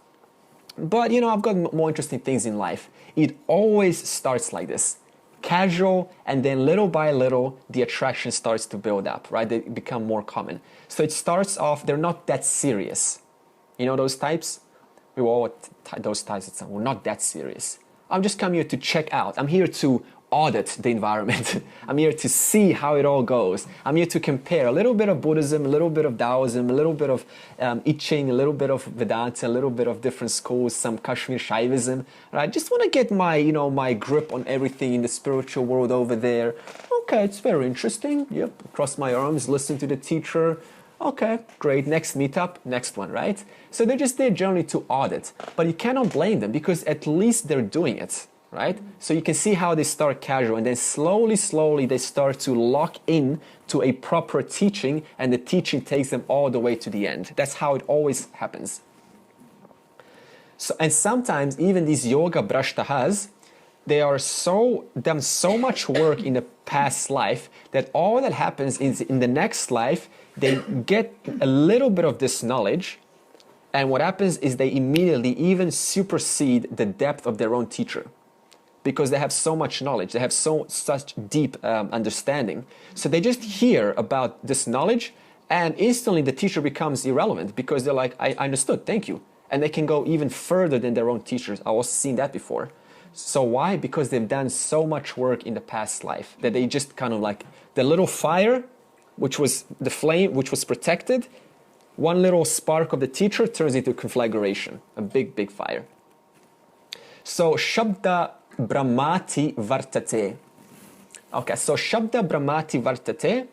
but you know, I've got more interesting things in life. It always starts like this. Casual, and then little by little, the attraction starts to build up, right? They become more common. So it starts off, they're not that serious. You know those types? We all those types, we're not that serious. I'm just come here to check out. I'm here to audit the environment. I'm here to see how it all goes. I'm here to compare a little bit of Buddhism, a little bit of Taoism, a little bit of I Ching, a little bit of Vedanta, a little bit of different schools, some Kashmir Shaivism. Right? I just want to get my, you know, my grip on everything in the spiritual world over there. Okay, it's very interesting. Yep, cross my arms, listen to the teacher. Okay, great, next meetup, next one, right? So they're just there generally to audit. But you cannot blame them because at least they're doing it. Right? So you can see how they start casual and then slowly they start to lock in to a proper teaching, and the teaching takes them all the way to the end. That's how it always happens. So, and sometimes even these yoga brashtahas, they are done so much work in the past life that all that happens is in the next life, they get a little bit of this knowledge, and what happens is they immediately even supersede the depth of their own teacher. Because they have so much knowledge, they have such deep understanding. So they just hear about this knowledge, and instantly the teacher becomes irrelevant because they're like, I understood, thank you. And they can go even further than their own teachers. I've also seen that before. So why? Because they've done so much work in the past life that they just kind of like the little fire, which was the flame, which was protected, one little spark of the teacher turns into a conflagration, a big fire. So Shabda Brahmati Vartate. Okay, so Shabda Brahmati Vartate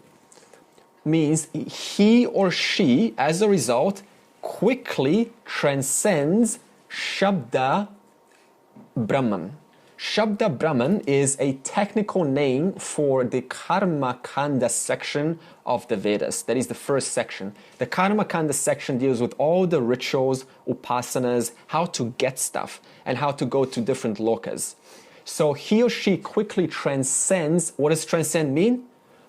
means he or she, as a result, quickly transcends Shabda Brahman. Shabda Brahman is a technical name for the Karma Kanda section of the Vedas. That is the first section. The Karma Kanda section deals with all the rituals, upasanas, how to get stuff, and how to go to different lokas. So he or she quickly transcends. What does transcend mean?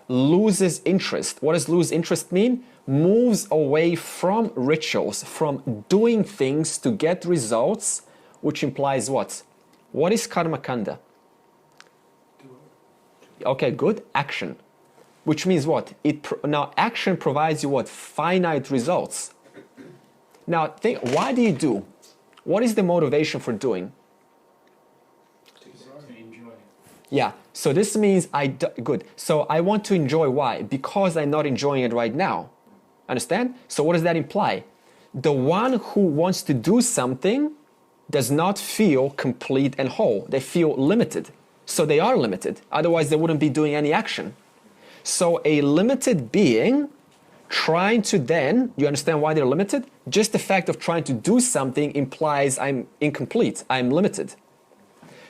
Loses interest. What does lose interest mean? Moves away from rituals, from doing things to get results, which implies what? What is karma kanda? Okay, good. Action. Which means what? Now, action provides you what? Finite results. Now, think, why do you do? What is the motivation for doing? Yeah, so this means good. So I want to enjoy. Why? Because I'm not enjoying it right now. Understand? So what does that imply? The one who wants to do something does not feel complete and whole. They feel limited. So they are limited. Otherwise, they wouldn't be doing any action. So a limited being trying to then, you understand why they're limited? Just the fact of trying to do something implies I'm incomplete, I'm limited.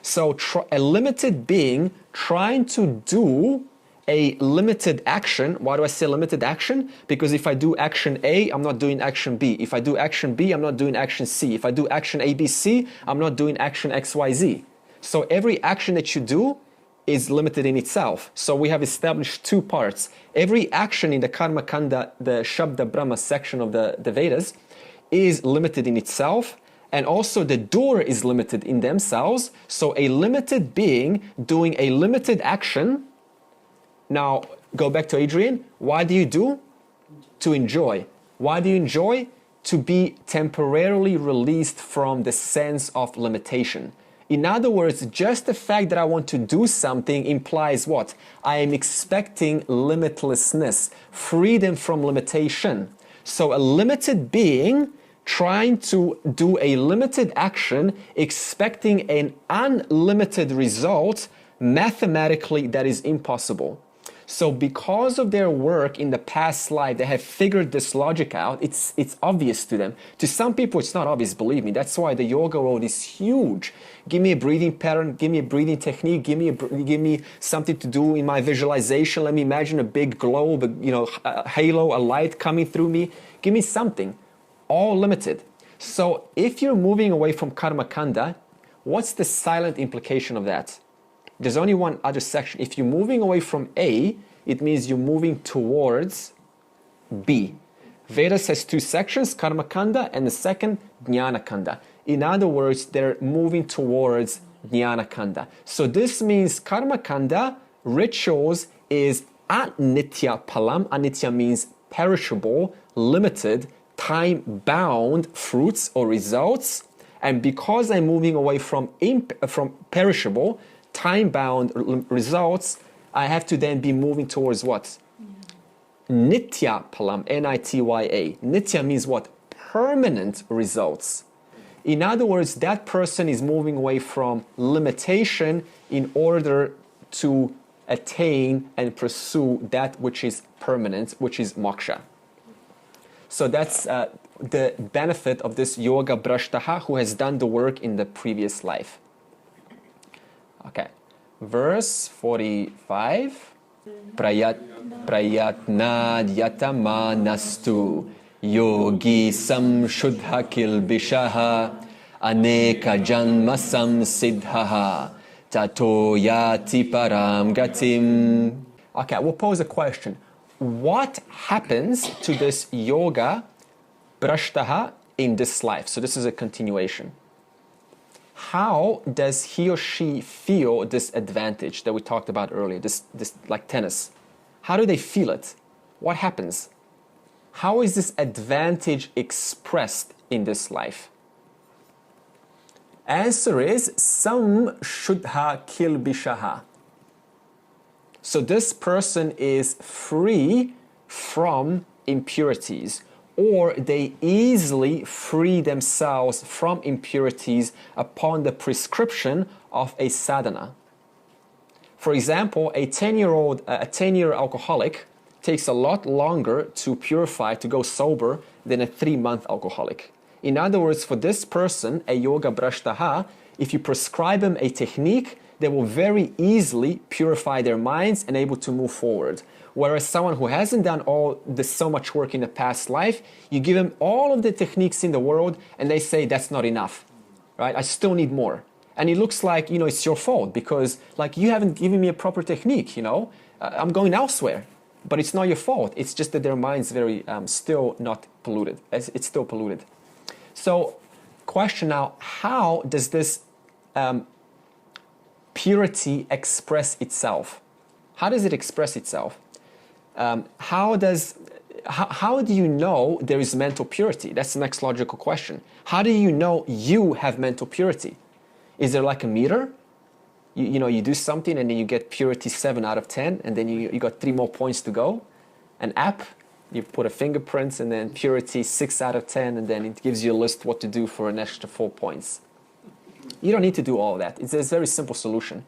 So a limited being trying to do a limited action. Why do I say limited action? Because if I do action A, I'm not doing action B. If I do action B, I'm not doing action C. If I do action A, B, C, I'm not doing action X, Y, Z. So every action that you do is limited in itself. So we have established two parts. Every action in the Karma Kanda, the Shabda Brahma section of the Vedas, is limited in itself. And also the doer is limited in themselves. So a limited being doing a limited action. Now, go back to Adrian. Why do you do? To enjoy. Why do you enjoy? To be temporarily released from the sense of limitation. In other words, just the fact that I want to do something implies what? I am expecting limitlessness, freedom from limitation. So a limited being trying to do a limited action, expecting an unlimited result, mathematically that is impossible. So because of their work in the past life, they have figured this logic out. It's obvious to them. To some people, it's not obvious, believe me. That's why the yoga world is huge. Give me a breathing pattern, give me a breathing technique, give me something to do in my visualization. Let me imagine a big globe, a halo, a light coming through me. Give me something. All limited. So if you're moving away from karma kanda, what's the silent implication of that? There's only one other section. If you're moving away from A, it means you're moving towards B. Vedas has two sections, Karma Kanda, and the second, Jnana Kanda. In other words, they're moving towards Jnana Kanda. So this means Karma Kanda, rituals, is anitya palam. Anitya means perishable, limited, time-bound fruits or results. And because I'm moving away from perishable, time-bound results, I have to then be moving towards what? Nitya palam, N-I-T-Y-A. Nitya means what? Permanent results. In other words, that person is moving away from limitation in order to attain and pursue that which is permanent, which is moksha. So that's the benefit of this yoga brashtaha who has done the work in the previous life. Okay, verse 45. Prayatnad yatamanastu yogi samshuddha kilbishaha aneka janma samsiddhaha tato yati param gatim. Okay, we'll pose a question. What happens to this yoga brashtaha in this life? So this is a continuation. How does he or she feel this advantage that we talked about earlier, this like tennis? How do they feel it? What happens? How is this advantage expressed in this life? Answer is samshuddha kilbishaha. So this person is free from impurities, or they easily free themselves from impurities upon the prescription of a sadhana. For example, a 10-year alcoholic takes a lot longer to purify, to go sober, than a 3-month alcoholic. In other words, for this person, a yoga brashtaha, if you prescribe them a technique, they will very easily purify their minds and able to move forward. Whereas someone who hasn't done all this so much work in the past life, you give them all of the techniques in the world and they say, that's not enough, right? I still need more. And it looks like, it's your fault because like you haven't given me a proper technique, I'm going elsewhere. But it's not your fault. It's just that their mind's very still not polluted. It's still polluted. So question now, how does this purity express itself? How does it express itself? How do you know there is mental purity? That's the next logical question. How do you know you have mental purity? Is there like a meter? You do something and then you get purity 7 out of 10 and then you got 3 more points to go. An app, you put a fingerprint and then purity 6 out of 10 and then it gives you a list what to do for an extra 4 points. You don't need to do all of that. It's a very simple solution.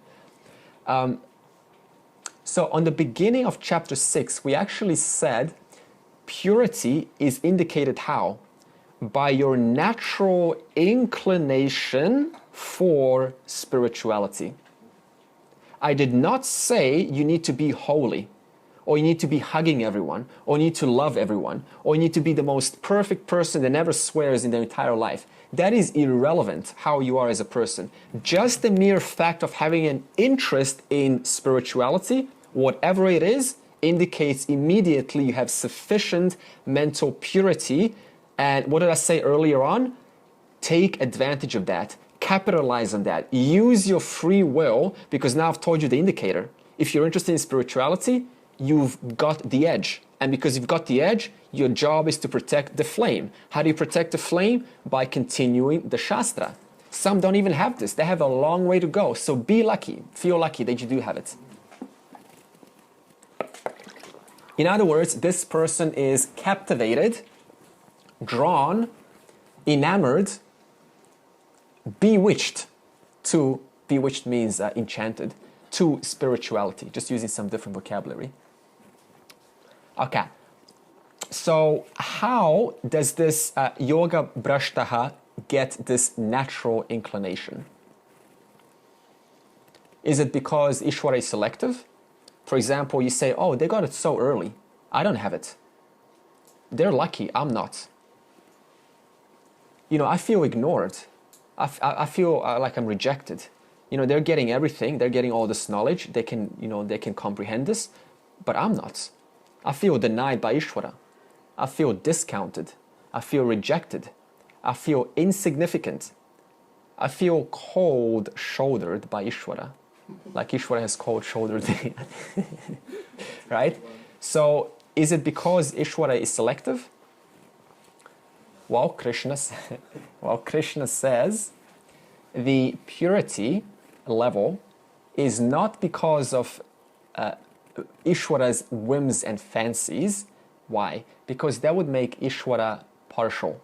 So on the beginning of chapter 6, we actually said purity is indicated how? By your natural inclination for spirituality. I did not say you need to be holy, or you need to be hugging everyone, or you need to love everyone, or you need to be the most perfect person that never swears in their entire life. That is irrelevant how you are as a person. Just the mere fact of having an interest in spirituality, whatever it is, indicates immediately you have sufficient mental purity. And what did I say earlier on? Take advantage of that. Capitalize on that. Use your free will, because now I've told you the indicator. If you're interested in spirituality, you've got the edge. And because you've got the edge, your job is to protect the flame. How do you protect the flame? By continuing the Shastra. Some don't even have this. They have a long way to go. So be lucky. Feel lucky that you do have it. In other words, this person is captivated, drawn, enamored, bewitched means enchanted, to spirituality, just using some different vocabulary. Okay, so how does this yoga brashtaha get this natural inclination? Is it because Ishvara is selective? For example, you say, oh, they got it so early. I don't have it. They're lucky, I'm not. I feel ignored. I feel like I'm rejected. They're getting everything. They're getting all this knowledge. They can comprehend this, but I'm not. I feel denied by Ishvara. I feel discounted. I feel rejected. I feel insignificant. I feel cold-shouldered by Ishvara. Like Ishvara has cold-shouldered me. Right? So is it because Ishvara is selective? Well, Krishna says the purity level is not because of Ishvara's whims and fancies. Why? Because that would make Ishvara partial.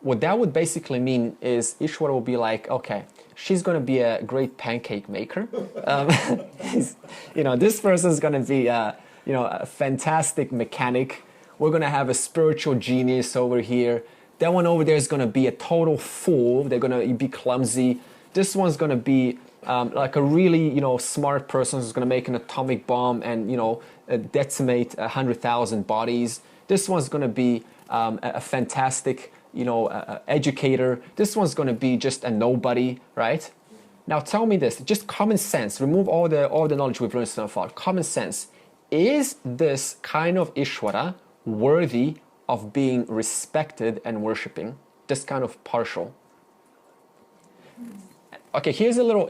What that would basically mean is Ishvara will be like, okay, she's going to be a great pancake maker. This person's going to be a fantastic mechanic. We're going to have a spiritual genius over here. That one over there is going to be a total fool. They're going to be clumsy. This one's going to be like a really, smart person who's going to make an atomic bomb and, decimate 100,000 bodies. This one's going to be a fantastic, educator. This one's going to be just a nobody, right? Now tell me this, just common sense. Remove all the knowledge we've learned so far. Common sense. Is this kind of Ishvara worthy of being respected and worshipping? This kind of partial. Okay, here's a little,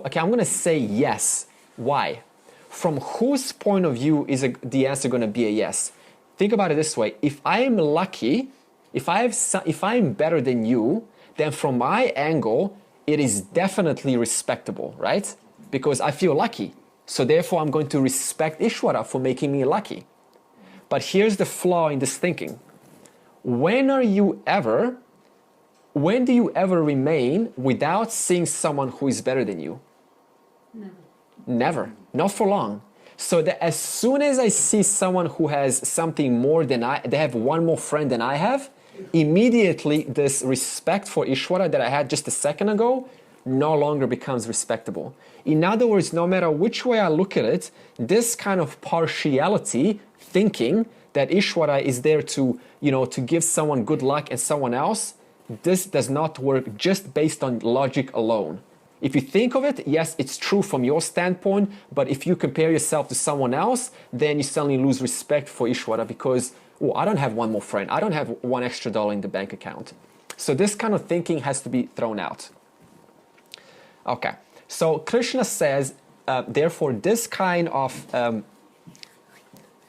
okay, I'm going to say yes. Why? From whose point of view is the answer going to be a yes? Think about it this way. If I am lucky, if I'm better than you, then from my angle, it is definitely respectable, right? Because I feel lucky. So therefore, I'm going to respect Ishvara for making me lucky. But here's the flaw in this thinking. When do you ever remain without seeing someone who is better than you? Never. Never. Not for long. So that as soon as I see someone who has something more than they have one more friend than I have, immediately this respect for Ishvara that I had just a second ago no longer becomes respectable. In other words, no matter which way I look at it, this kind of partiality, thinking that Ishvara is there to give someone good luck and someone else, this does not work just based on logic alone. If you think of it, yes, it's true from your standpoint, but if you compare yourself to someone else, then you suddenly lose respect for Ishvara because, oh, I don't have one more friend. I don't have $1 extra in the bank account. So this kind of thinking has to be thrown out. Okay, so Krishna says, therefore, this kind of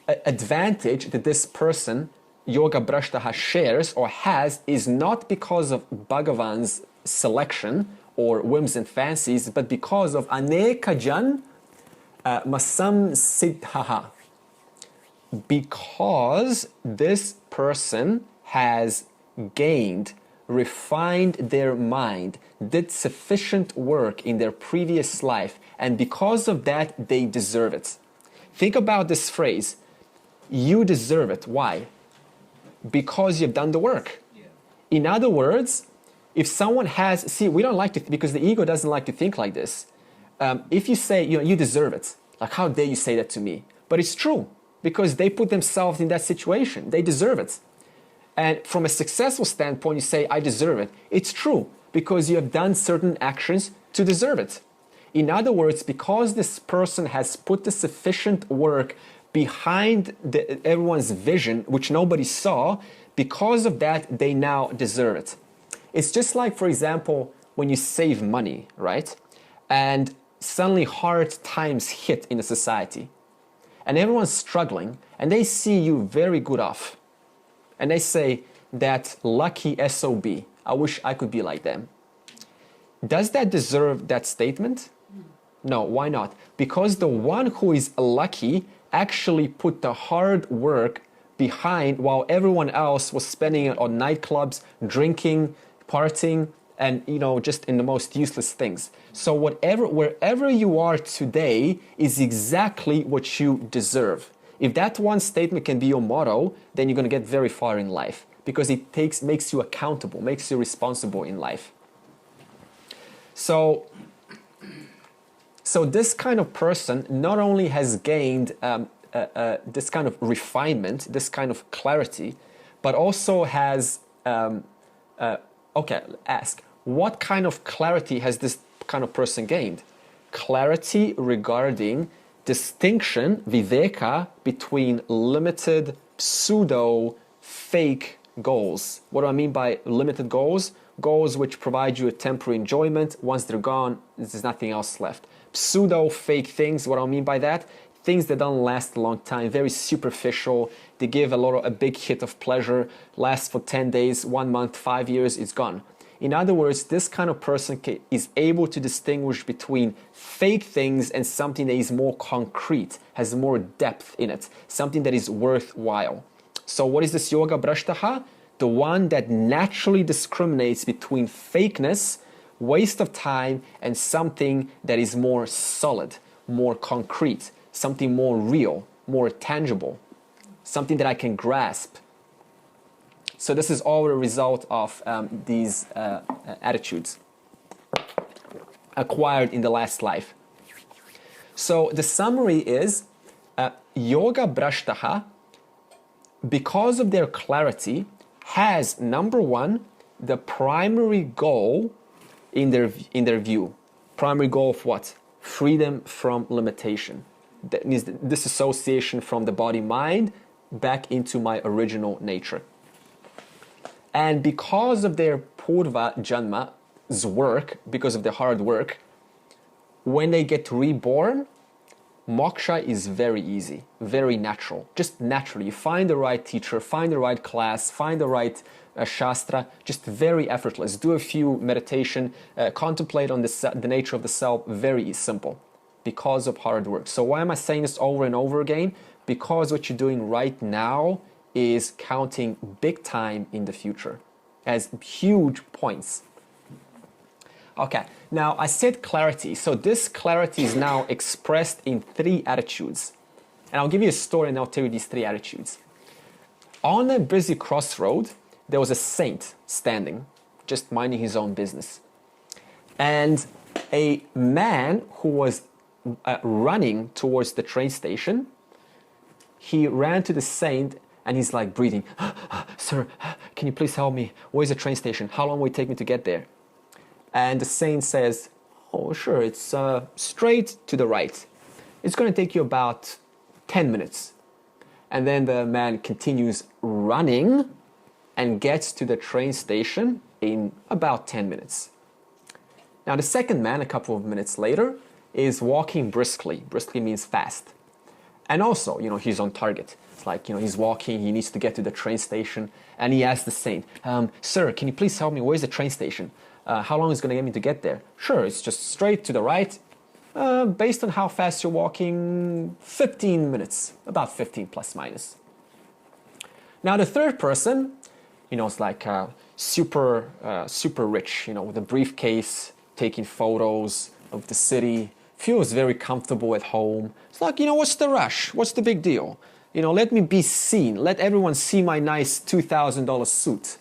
advantage that this person, Yoga Brashtaha, shares or has is not because of Bhagavan's selection or whims and fancies, but because of Anekajan Masam Siddhaha. Because this person has gained, refined their mind, did sufficient work in their previous life, and because of that, they deserve it. Think about this phrase, you deserve it. Why? Because you've done the work. Yeah. In other words, if someone has, we don't like to, because the ego doesn't like to think like this. If you say, you deserve it, like how dare you say that to me? But it's true, because they put themselves in that situation. They deserve it. And from a successful standpoint, you say, I deserve it. It's true, because you have done certain actions to deserve it. In other words, because this person has put the sufficient work behind everyone's vision, which nobody saw, because of that, they now deserve it. It's just like, for example, when you save money, right? And suddenly hard times hit in a society. And everyone's struggling, and they see you very good off. And they say, that lucky SOB, I wish I could be like them. Does that deserve that statement? No, why not? Because the one who is lucky actually put the hard work behind while everyone else was spending it on nightclubs, drinking, partying, and just in the most useless things. So wherever you are today is exactly what you deserve. If that one statement can be your motto, then you're going to get very far in life because it makes you accountable, makes you responsible in life. So this kind of person not only has gained this kind of refinement, this kind of clarity, but also has, ask, what kind of clarity has this kind of person gained? Clarity regarding distinction, viveka, between limited, pseudo fake goals. What do I mean by limited goals? Goals which provide you a temporary enjoyment. Once they're gone, there's nothing else left. Pseudo fake things, what do I mean by that? Things that don't last a long time, very superficial. They give a big hit of pleasure, lasts for 10 days, 1 month, 5 years, it's gone. In other words, this kind of person is able to distinguish between fake things and something that is more concrete, has more depth in it, something that is worthwhile. So what is this yoga brashtaha? The one that naturally discriminates between fakeness, waste of time, and something that is more solid, more concrete, something more real, more tangible, something that I can grasp. So this is all a result of these attitudes acquired in the last life. So the summary is yoga brashtaha, because of their clarity, has, number one, the primary goal in their view. Primary goal of what? Freedom from limitation. That means disassociation from the body-mind back into my original nature. And because of their purva janma's work, because of their hard work, when they get reborn, moksha is very easy, very natural, just naturally. You find the right teacher, find the right class, find the right shastra, just very effortless. Do a few meditation, contemplate on the nature of the self, very simple, because of hard work. So why am I saying this over and over again? Because what you're doing right now is counting big time in the future as huge points. Okay, now I said clarity. So this clarity is now expressed in 3 attitudes. And I'll give you a story and I'll tell you these 3 attitudes. On a busy crossroad, there was a saint standing, just minding his own business. And a man who was running towards the train station, he ran to the saint and he's like breathing, "Sir, can you please help me? Where's the train station? How long will it take me to get there?" And the saint says, "Oh, sure, it's straight to the right. It's going to take you about 10 minutes. And then the man continues running and gets to the train station in about 10 minutes. Now, the second man, a couple of minutes later, is walking briskly. Briskly means fast. And also, he's on target. It's like, he's walking, he needs to get to the train station, and he asks the saint, "Sir, can you please help me? Where's the train station? How long is it going to get me to get there?" "Sure, it's just straight to the right. Based on how fast you're walking, 15 minutes, about 15 plus minus." Now, the third person, it's like super rich, with a briefcase, taking photos of the city, feels very comfortable at home. It's like, what's the rush? What's the big deal? Let me be seen. Let everyone see my nice $2,000 suit.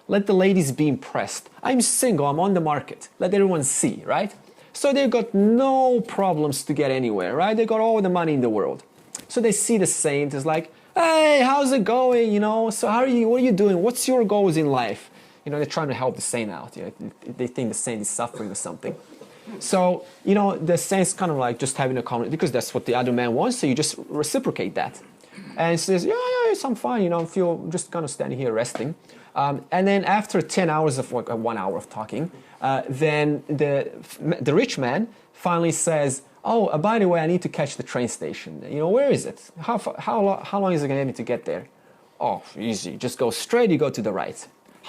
Let the ladies be impressed. I'm single, I'm on the market. Let everyone see, right? So they've got no problems to get anywhere, right? They got all the money in the world. So they see the saint, it's like, "Hey, how's it going? So what are you doing? What's your goals in life?" They're trying to help the saint out. They think the saint is suffering or something. So, the saint's kind of like just having a conversation, because that's what the other man wants, so you just reciprocate that. And he says, yeah, yes, I'm fine, I feel just kind of standing here resting. And then after 10 hours of 1 hour of talking, then the rich man finally says, "Oh, by the way, I need to catch the train station. Where is it? How long is it going to take me to get there?" "Oh, easy. Just go straight, you go to the right."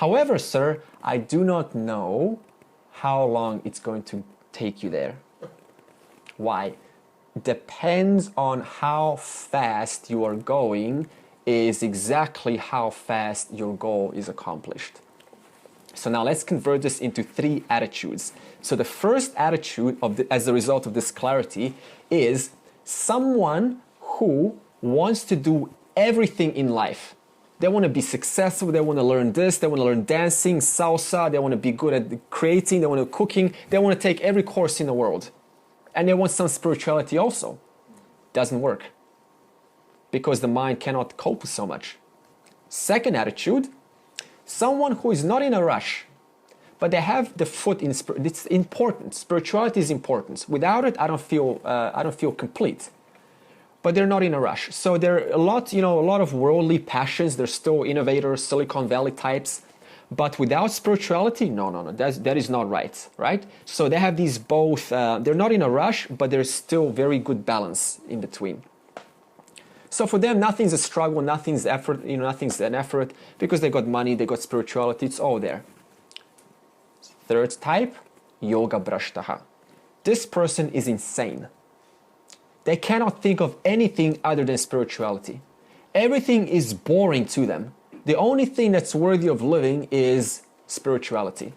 "However, sir, I do not know how long it's going to take you there." Why? Depends on how fast you are going is exactly how fast your goal is accomplished. So now let's convert this into 3 attitudes. So the first attitude as a result of this clarity is someone who wants to do everything in life. They want to be successful, they want to learn this, they want to learn dancing, salsa, they want to be good at creating, they want to cooking, they want to take every course in the world. And they want some spirituality also. Doesn't work. Because the mind cannot cope with so much. Second attitude, someone who is not in a rush, but they have the foot in it's important. Spirituality is important. Without it, I don't feel complete. but they're not in a rush. So they're a lot of worldly passions. They're still innovators, Silicon Valley types, but without spirituality, no, that is not right? So they have these both, they're not in a rush, but there's still very good balance in between. So for them, nothing's a struggle, nothing's effort, nothing's an effort, because they got money, they got spirituality, it's all there. Third type, yoga brashtaha. This person is insane. They cannot think of anything other than spirituality. Everything is boring to them. The only thing that's worthy of living is spirituality.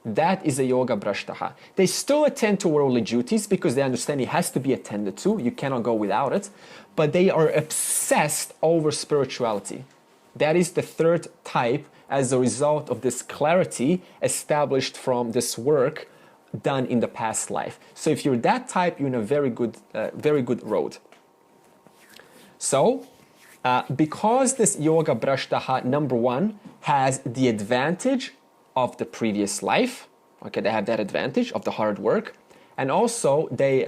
That is a yoga brashtaha. They still attend to worldly duties because they understand it has to be attended to. You cannot go without it. But they are obsessed over spirituality. That is the third type as a result of this clarity established from this work done in the past life. So if you're that type, you're in a very good road. So, because this yoga brashtaha, number one, has the advantage of the previous life. Okay, they have that advantage of the hard work, and also they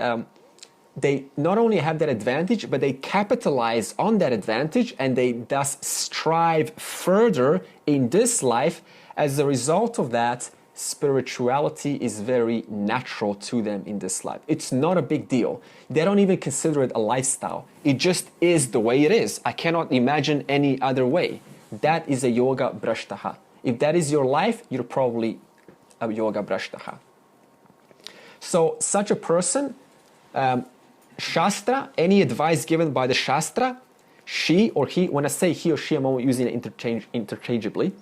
not only have that advantage, but they capitalize on that advantage, and they thus strive further in this life. As a result of that, spirituality is very natural to them in this life. It's not a big deal. They don't even consider it a lifestyle. It just is the way it is. I cannot imagine any other way. That is a yoga brashtaha. If that is your life, you're probably a yoga brashtaha. So such a person, Shastra, any advice given by the Shastra, she or he, when I say he or she, I'm only using it interchangeably,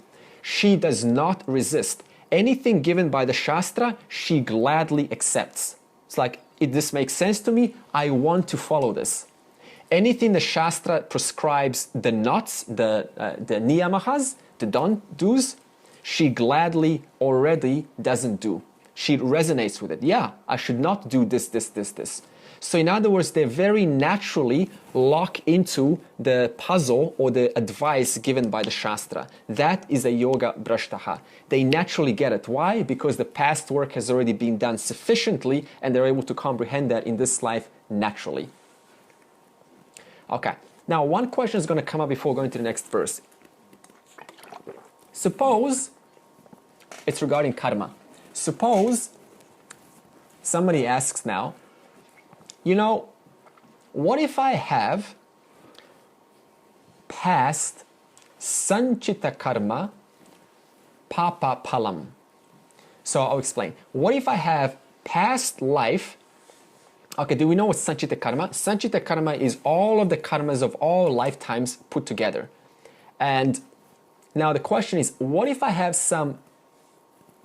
she does not resist. Anything given by the Shastra, she gladly accepts. It's like, this makes sense to me, I want to follow this. Anything the Shastra prescribes the nots, the niyamahas, the don't do's, she gladly already doesn't do. She resonates with it. Yeah, I should not do this. So in other words, they very naturally lock into the puzzle or the advice given by the Shastra. That is a yoga brashtaha. They naturally get it. Why? Because the past work has already been done sufficiently and they're able to comprehend that in this life naturally. Okay, now one question is going to come up before going to the next verse. Suppose, it's regarding karma. Suppose somebody asks now, what if I have past sanchita karma papa palam? So I'll explain. What if I have past life? Okay, do we know what sanchita karma? Sanchita karma is all of the karmas of all lifetimes put together. And now the question is, what if I have some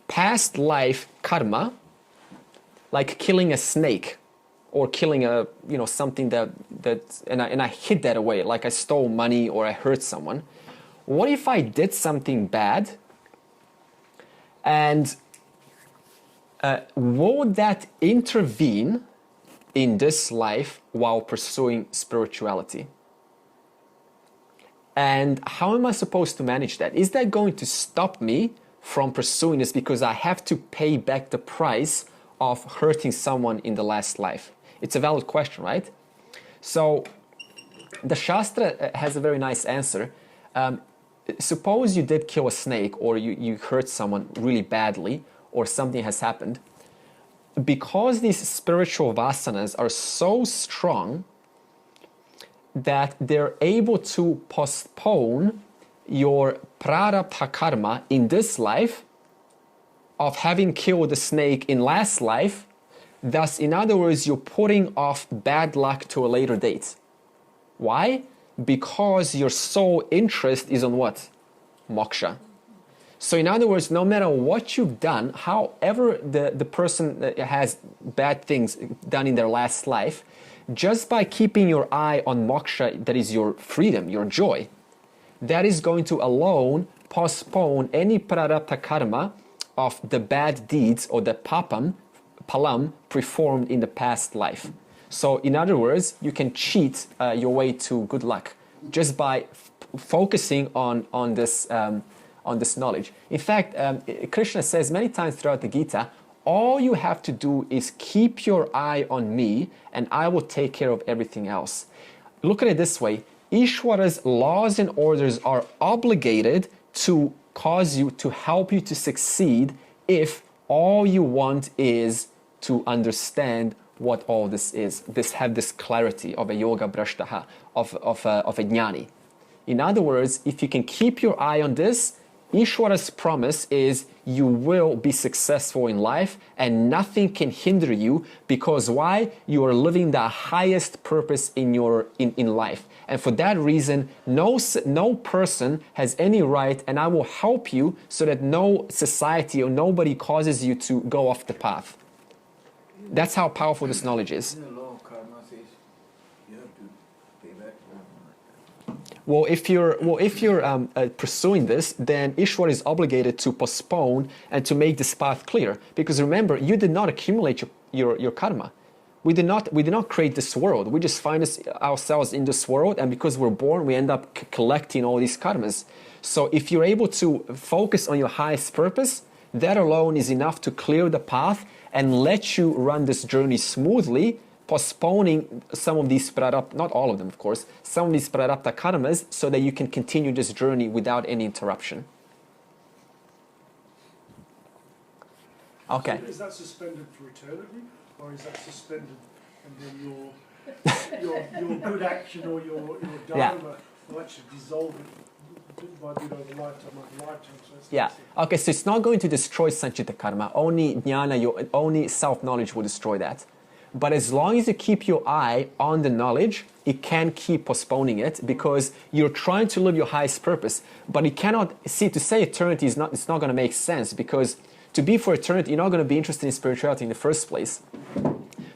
past life karma, like killing a snake, or killing something that and I hid that away, like I stole money or I hurt someone. What if I did something bad? And would that intervene in this life while pursuing spirituality? And how am I supposed to manage that? Is that going to stop me from pursuing this because I have to pay back the price of hurting someone in the last life? It's a valid question, right? So the Shastra has a very nice answer. Suppose you did kill a snake or you hurt someone really badly or something has happened. Because these spiritual vasanas are so strong that they're able to postpone your prarabdha karma in this life of having killed the snake in last life. Thus, in other words, you're putting off bad luck to a later date. Why? Because your sole interest is on what? Moksha. So in other words, no matter what you've done, however the person has bad things done in their last life, just by keeping your eye on moksha, that is your freedom, your joy, that is going to alone postpone any prarabdha karma of the bad deeds or the palam performed in the past life. So in other words, you can cheat your way to good luck just by focusing on this knowledge. In fact, Krishna says many times throughout the Gita, all you have to do is keep your eye on me and I will take care of everything else. look at it this way. Ishwara's laws and orders are obligated to cause you, to help you to succeed if all you want is to understand what all this is. Have this clarity of a yoga brashtaha, of a jnani. In other words, if you can keep your eye on this, Ishwara's promise is you will be successful in life and nothing can hinder you, because why? You are living the highest purpose in life. And for that reason, no person has any right, and I will help you so that no society or nobody causes you to go off the path. That's how powerful this knowledge is. The law of karma says you have to pay back. Well, if you're pursuing this, then Ishwar is obligated to postpone and to make this path clear. Because remember, you did not accumulate your karma. We did not create this world. We just find ourselves in this world, and because we're born, we end up collecting all these karmas. So if you're able to focus on your highest purpose, that alone is enough to clear the path and let you run this journey smoothly, postponing some of these prarabdha, not all of them of course, some of these prarabdha karmas, so that you can continue this journey without any interruption. Okay. So is that suspended for eternity, or is that suspended and then your good action or your dharma will actually dissolve it by bit over lifetime after lifetime? So Yeah. Okay, so it's not going to destroy sanchita karma. Only jnana, only self-knowledge will destroy that. But as long as you keep your eye on the knowledge, it can keep postponing it, because you're trying to live your highest purpose. But it cannot, see, to say eternity is not, it's not going to make sense, because to be for eternity, you're not going to be interested in spirituality in the first place.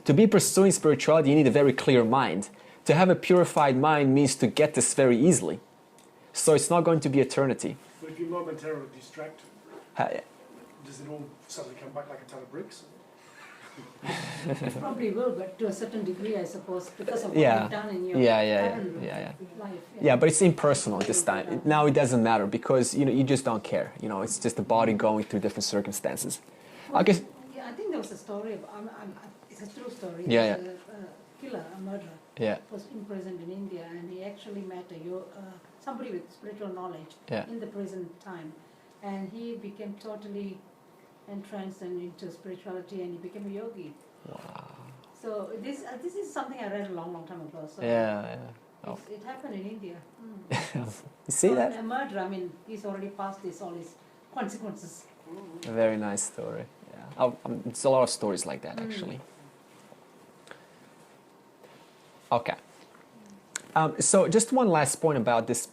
To be pursuing spirituality, you need a very clear mind. To have a purified mind means to get this very easily. So it's not going to be eternity. But if you're momentarily distracted, does it all suddenly come back like a ton of bricks? It probably will, but to a certain degree, I suppose, because of what Yeah. you've done in your current life. Yeah, but it's impersonal this time. Now it doesn't matter, because you just don't care. It's just the body going through different circumstances. Well, I guess. Yeah, I think there was a story of, it's a true story. Yeah, There was a killer, a murderer, Yeah. was imprisoned in India, and he actually met somebody with spiritual knowledge Yeah. in the prison time, and he became totally entranced into spirituality, and he became a yogi. Wow. So this is something I read a long time ago. So Yeah. Oh. it happened in India. You see that? A murderer, I mean, he's already passed all his consequences. A very nice story. Yeah. It's a lot of stories like that, actually. Okay. So just one last point about this.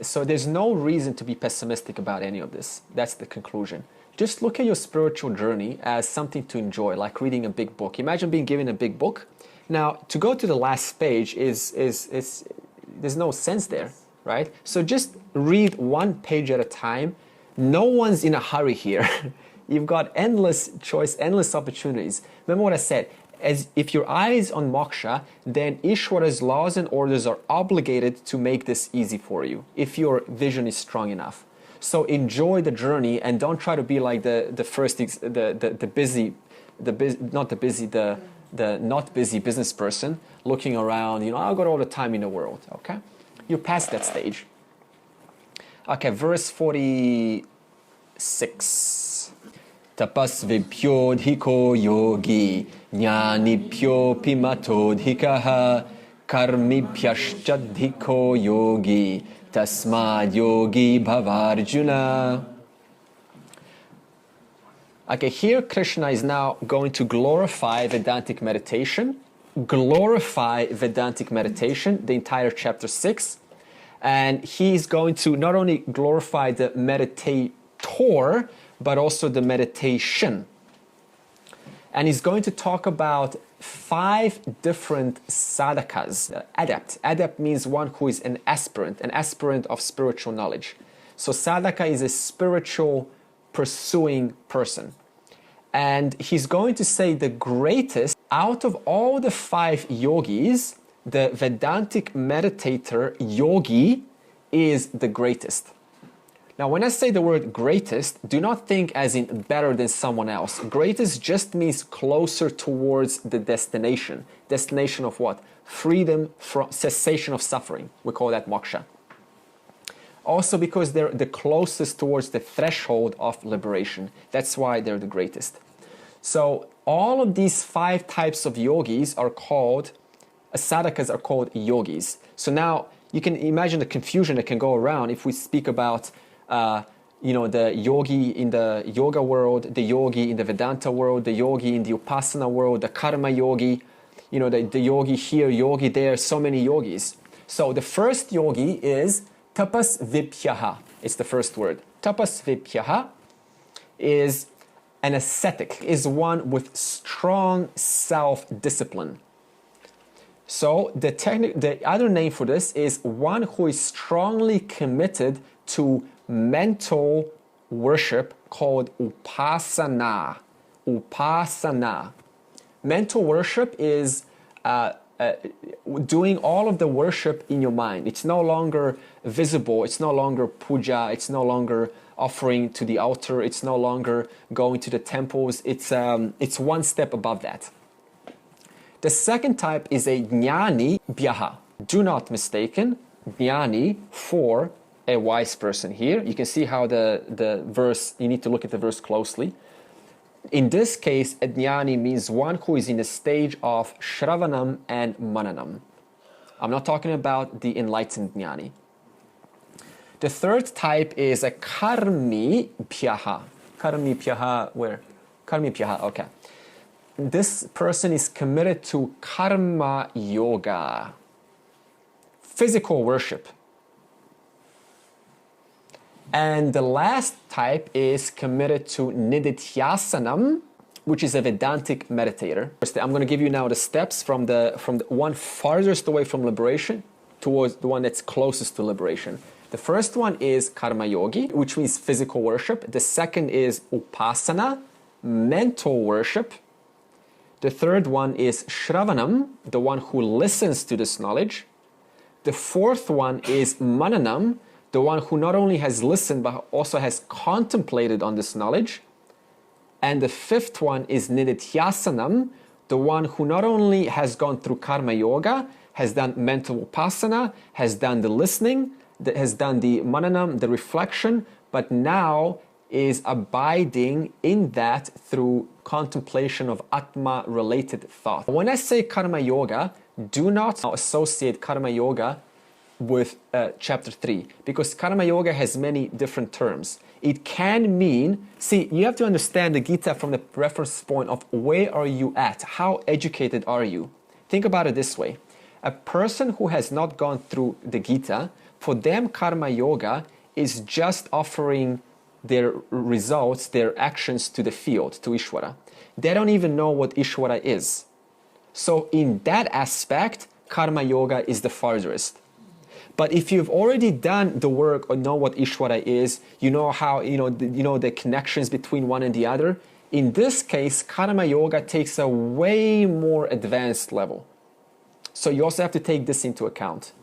So there's no reason to be pessimistic about any of this. That's the conclusion. Just look at your spiritual journey as something to enjoy, like reading a big book. Imagine being given a big book. Now, to go to the last page is there's no sense there, right? So just read one page at a time. No one's in a hurry here. You've got endless choice, endless opportunities. Remember what I said. As if your eye is on moksha, then Ishwara's laws and orders are obligated to make this easy for you, if your vision is strong enough. So enjoy the journey, and don't try to be like the not busy business person looking around. I've got all the time in the world. Okay, you're past that stage. Okay, verse 46. Tapasvibhyodhiko yogi jnanibhyo pimatodhikaha karmibhyashchadhiko yogi tasmad yogi bhavarjuna. Okay, here Krishna is now going to glorify Vedantic meditation. Glorify Vedantic meditation, the entire chapter 6. And he's going to not only glorify the meditator, but also the meditation. And he's going to talk about 5 different sadhakas. Adept. Adept means one who is an aspirant of spiritual knowledge. So sadhaka is a spiritual pursuing person. And he's going to say the greatest, out of all the 5 yogis, the Vedantic meditator yogi is the greatest. Now, when I say the word greatest, do not think as in better than someone else. Greatest just means closer towards the destination. Destination of what? Freedom from cessation of suffering. We call that moksha. Also because they're the closest towards the threshold of liberation. That's why they're the greatest. So all of these 5 types of yogis are called, sadhakas are called yogis. So now you can imagine the confusion that can go around if we speak about the yogi in the yoga world, the yogi in the Vedanta world, the yogi in the Upasana world, the karma yogi, the yogi here, yogi there, so many yogis. So the first yogi is tapas vibhyaha. It's the first word. Tapas vibhyaha is an ascetic, is one with strong self-discipline. So the other name for this is one who is strongly committed to mental worship called upasana. Upasana. Mental worship is doing all of the worship in your mind. It's no longer visible. It's no longer puja. It's no longer offering to the altar. It's no longer going to the temples. It's one step above that. The second type is a jnani bhyaha. Do not mistaken jnani for a wise person here. You can see how the verse, you need to look at the verse closely. In this case, a jnani means one who is in the stage of shravanam and mananam. I'm not talking about the enlightened jnani. The third type is a karmi bhyaha. Karmi bhyaha, where? Karmi bhyaha, okay. This person is committed to karma yoga, physical worship. And the last type is committed to nididhyasanam, which is a Vedantic meditator. I'm going to give you now the steps from the one farthest away from liberation towards the one that's closest to liberation. The first one is karma yogi, which means physical worship. The second is upasana, mental worship. The third one is shravanam, the one who listens to this knowledge. The fourth one is mananam, the one who not only has listened but also has contemplated on this knowledge. And the fifth one is nididhyasanam, the one who not only has gone through karma yoga, has done mental upasana, has done the listening, has done the mananam, the reflection, but now is abiding in that through contemplation of Atma-related thought. When I say karma yoga, do not associate karma yoga with chapter 3, because karma yoga has many different terms. It can mean, see, you have to understand the Gita from the reference point of where are you at? How educated are you? Think about it this way. A person who has not gone through the Gita, for them karma yoga is just offering their results, their actions to the field, to Ishvara. They don't even know what Ishvara is. So in that aspect, karma yoga is the farthest. But if you've already done the work or know what Ishvara is, you know how, the connections between one and the other, in this case, karma yoga takes a way more advanced level. So you also have to take this into account.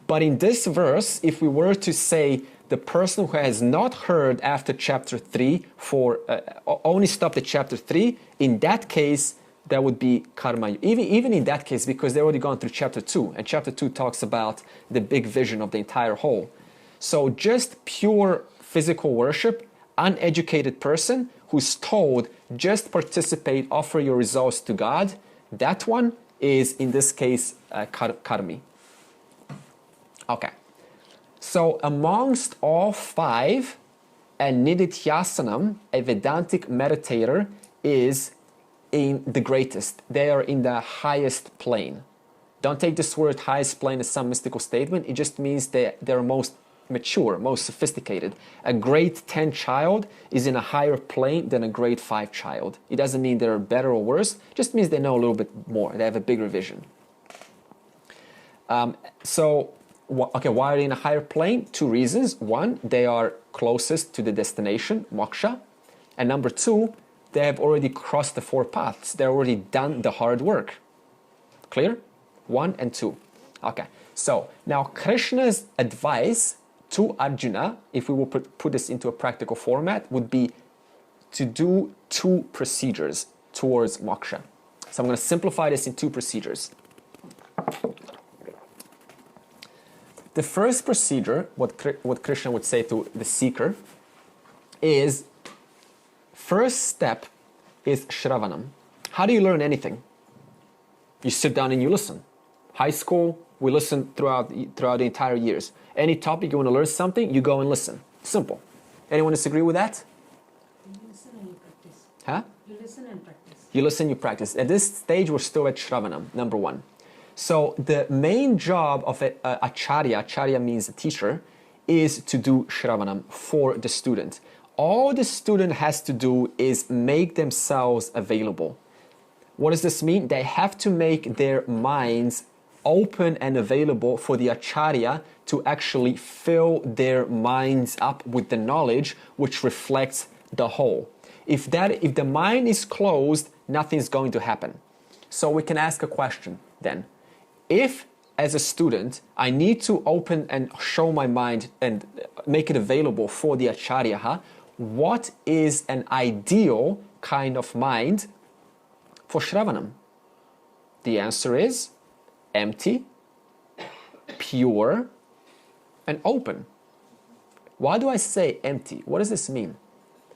But in this verse, if we were to say the person who has not heard after chapter 3 only stopped at chapter 3, in that case, that would be karma. Even in that case, because they've already gone through chapter 2, and chapter 2 talks about the big vision of the entire whole. So just pure physical worship, uneducated person who's told, just participate, offer your results to God, that one is, in this case, karmi. Okay. So amongst all 5, a nididhyasanam, a Vedantic meditator, is in the greatest. They are in the highest plane. Don't take this word highest plane as some mystical statement. It just means they're most mature, most sophisticated. A grade 10 child is in a higher plane than a grade 5 child. It doesn't mean they're better or worse. It just means they know a little bit more. They have a bigger vision. Okay, why are they in a higher plane? 2 reasons. 1, they are closest to the destination, moksha. And number 2, they have already crossed the 4 paths. They've already done the hard work. Clear? 1 and 2. Okay, so now Krishna's advice to Arjuna, if we will put this into a practical format, would be to do 2 procedures towards moksha. So I'm going to simplify this in 2 procedures. The first procedure, what Krishna would say to the seeker, is first step is Shravanam. How do you learn anything? You sit down and you listen. High school, we listen throughout the entire years. Any topic you want to learn something, you go and listen. Simple. Anyone disagree with that? You listen and you practice. Huh? You listen and practice. You listen, you practice. At this stage, we're still at Shravanam, number 1. So the main job of acharya means a teacher, is to do Shravanam for the student. All the student has to do is make themselves available. What does this mean? They have to make their minds open and available for the acharya to actually fill their minds up with the knowledge which reflects the whole. If the mind is closed, nothing's going to happen. So we can ask a question then. If, as a student, I need to open and show my mind and make it available for the acharya, what is an ideal kind of mind for Shravanam? The answer is empty, pure, and open. Why do I say empty? What does this mean?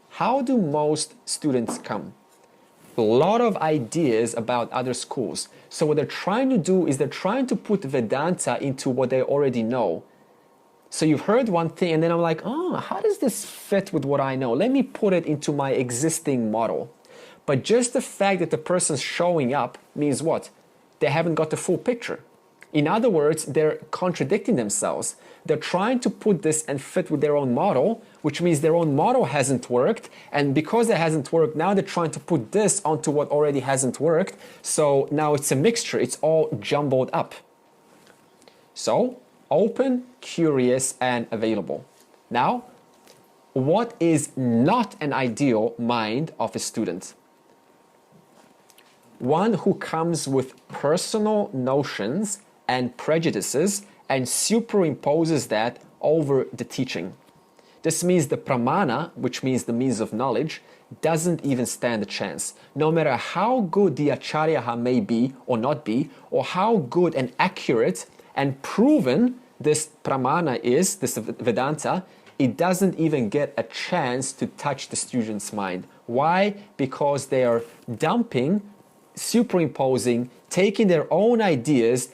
How do most students come? A lot of ideas about other schools. So what they're trying to do is they're trying to put Vedanta into what they already know. So you've heard one thing and then I'm like, oh, how does this fit with what I know? Let me put it into my existing model. But just the fact that the person's showing up means what? They haven't got the full picture. In other words, they're contradicting themselves. They're trying to put this and fit with their own model, which means their own model hasn't worked. And because it hasn't worked, now they're trying to put this onto what already hasn't worked. So now it's a mixture. It's all jumbled up. So open, curious, and available. Now, what is not an ideal mind of a student? One who comes with personal notions and prejudices and superimposes that over the teaching. This means the pramana, which means the means of knowledge, doesn't even stand a chance. No matter how good the acharya may be or not be, or how good and accurate and proven this pramana is, this Vedanta, it doesn't even get a chance to touch the student's mind. Why? Because they are dumping, superimposing, taking their own ideas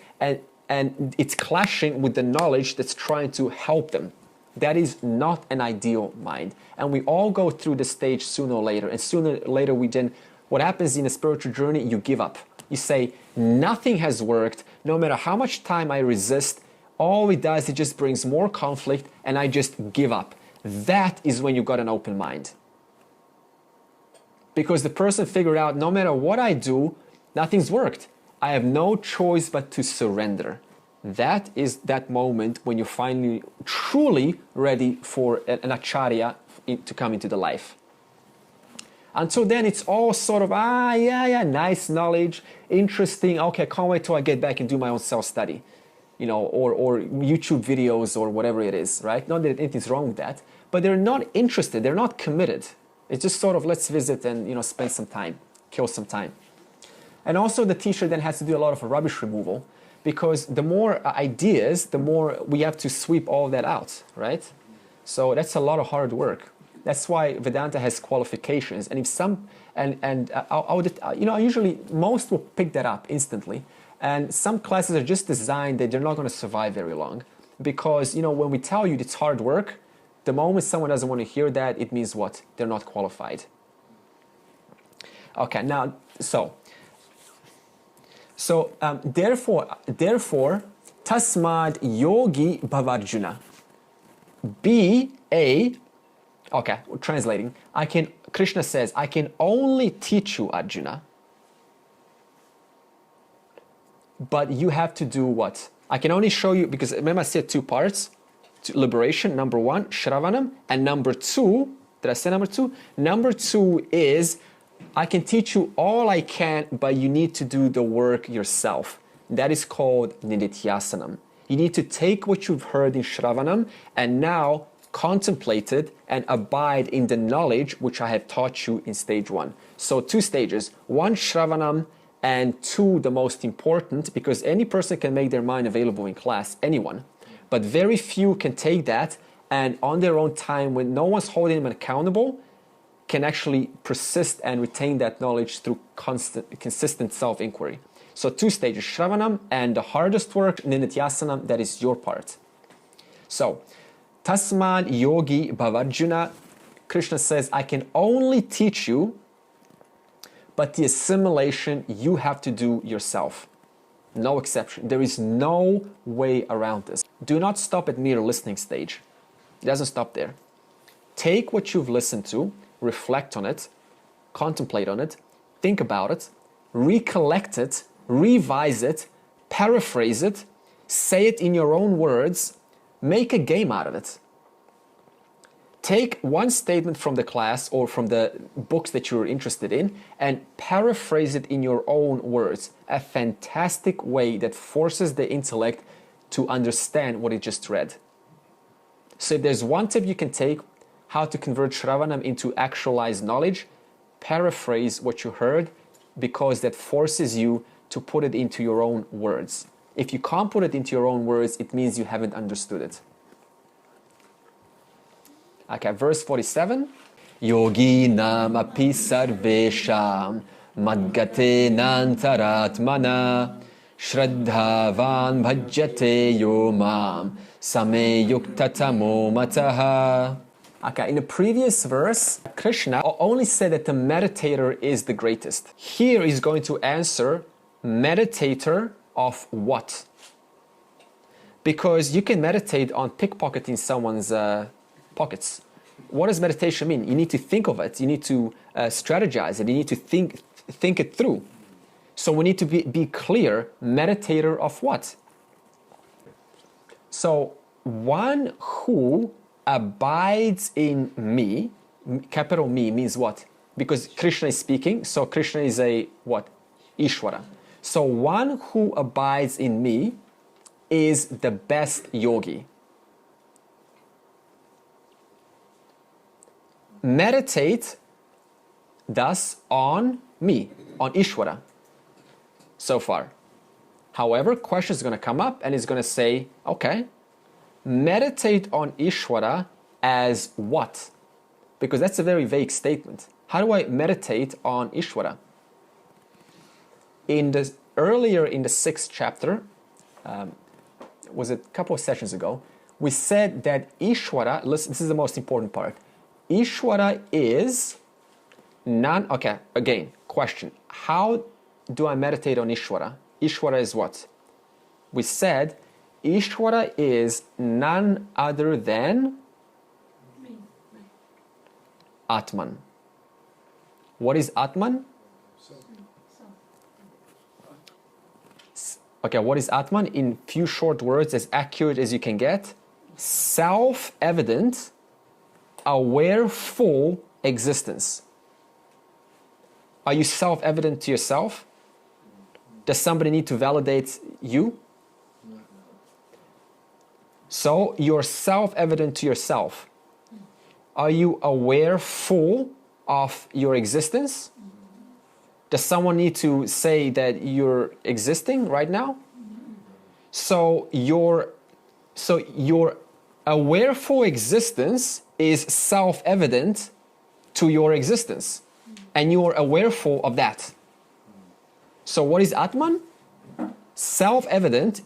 and it's clashing with the knowledge that's trying to help them. That is not an ideal mind. And we all go through this stage sooner or later. And sooner or later, what happens in a spiritual journey, you give up. You say, nothing has worked. No matter how much time I resist, all it does, it just brings more conflict and I just give up. That is when you've got an open mind. Because the person figured out, no matter what I do, nothing's worked. I have no choice but to surrender. That is that moment when you're finally truly ready for an acharya to come into the life. Until then, it's all sort of, nice knowledge, interesting, okay, can't wait till I get back and do my own self-study, or YouTube videos or whatever it is, right? Not that anything's wrong with that, but they're not interested, they're not committed. It's just sort of, let's visit and, spend some time, kill some time. And also the teacher then has to do a lot of rubbish removal, because the more ideas, the more we have to sweep all that out, right? So that's a lot of hard work. That's why Vedanta has qualifications. And if some, usually most will pick that up instantly. And some classes are just designed that they're not going to survive very long. Because, when we tell you it's hard work, the moment someone doesn't want to hear that, it means what? They're not qualified. Okay, now, therefore, tasmad yogi bhavarjuna. Okay, translating. Krishna says, I can only teach you, Arjuna. But you have to do what? I can only show you, because remember I said 2 parts. Liberation, number 1, Shravanam. And number 2, did I say number 2? Number 2 is, I can teach you all I can, but you need to do the work yourself. That is called nididhyasanam. You need to take what you've heard in Shravanam and now contemplate it and abide in the knowledge which I have taught you in stage 1. So 2 stages. 1, Shravanam, and 2, the most important, because any person can make their mind available in class, anyone. But very few can take that and on their own time, when no one's holding them accountable, can actually persist and retain that knowledge through consistent self-inquiry. So 2 stages, Shravanam, and the hardest work, Ninityasanam, that is your part. So, Tasmad yogi bhavarjuna, Krishna says, I can only teach you, but the assimilation you have to do yourself. No exception. There is no way around this. Do not stop at mere listening stage. It doesn't stop there. Take what you've listened to, reflect on it, contemplate on it, think about it, recollect it, revise it, paraphrase it, say it in your own words, make a game out of it. Take one statement from the class or from the books that you're interested in and paraphrase it in your own words. A fantastic way that forces the intellect to understand what it just read. So if there's one tip you can take, how to convert Shravanam into actualized knowledge, paraphrase what you heard, because that forces you to put it into your own words. If you can't put it into your own words, it means you haven't understood it. Okay, verse 47. Yogi nam api sarvesham madgate nantaratmana shraddhavan bhajyate yomam same yuktatamo mataha. Okay, in the previous verse, Krishna only said that the meditator is the greatest. Here he's going to answer, meditator of what? Because you can meditate on pickpocketing someone's pockets. What does meditation mean? You need to think of it. You need to strategize it. You need to think it through. So we need to be clear, meditator of what? So one who abides in me, capital me means what? Because Krishna is speaking, so Krishna is a what? Ishvara. So one who abides in me is the best yogi. Meditate thus on me, on Ishvara, so far. However, question is going to come up and it's going to say, okay, meditate on Ishvara as what? Because that's a very vague statement. How do I meditate on Ishvara? Earlier in the 6th chapter, was it a couple of sessions ago, we said that Ishvara, listen, this is the most important part. Ishvara is none, okay, again, question. How do I meditate on Ishvara? Ishvara is what? We said Ishvara is none other than Atman. What is Atman? Okay, what is Atman? In few short words, as accurate as you can get, self-evident, aware, full existence. Are you self-evident to yourself? Does somebody need to validate you? So you're self-evident to yourself. Are you aware, full of your existence? Does someone need to say that you're existing right now? So your awareful existence is self-evident to your existence, and you are awareful of that. So what is Atman? Self-evident,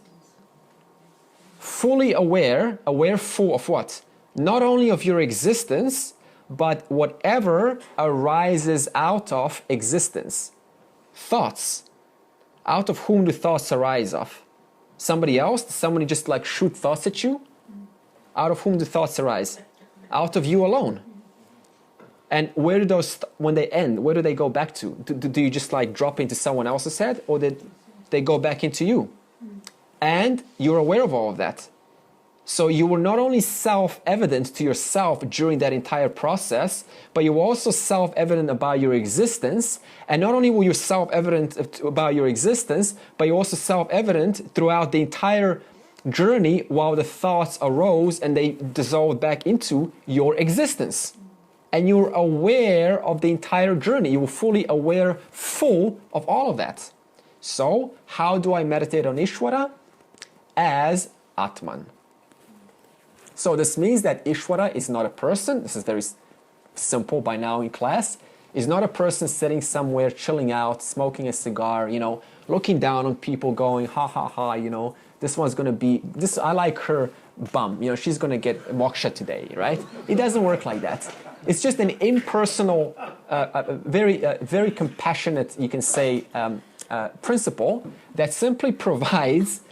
fully aware, awareful of what? Not only of your existence, but whatever arises out of existence. Thoughts. Out of whom do thoughts arise of? Somebody else? Does somebody just like shoot thoughts at you? Out of whom do thoughts arise? Out of you alone. And where do those, when they end, where do they go back to? Do you just like drop into someone else's head, or did they go back into you? And you're aware of all of that. So you were not only self-evident to yourself during that entire process, but you were also self-evident about your existence. And not only were you self-evident about your existence, but you're also self-evident throughout the entire journey while the thoughts arose and they dissolved back into your existence. And you're aware of the entire journey. You're fully aware, full of all of that. So, how do I meditate on Ishvara? As Atman. So this means that Ishvara is not a person. This is very simple by now in class. Is not a person sitting somewhere, chilling out, smoking a cigar, looking down on people going, ha ha ha, this one's going to be, I like her bum, she's going to get moksha today, right? It doesn't work like that. It's just an impersonal, very compassionate, you can say, principle that simply provides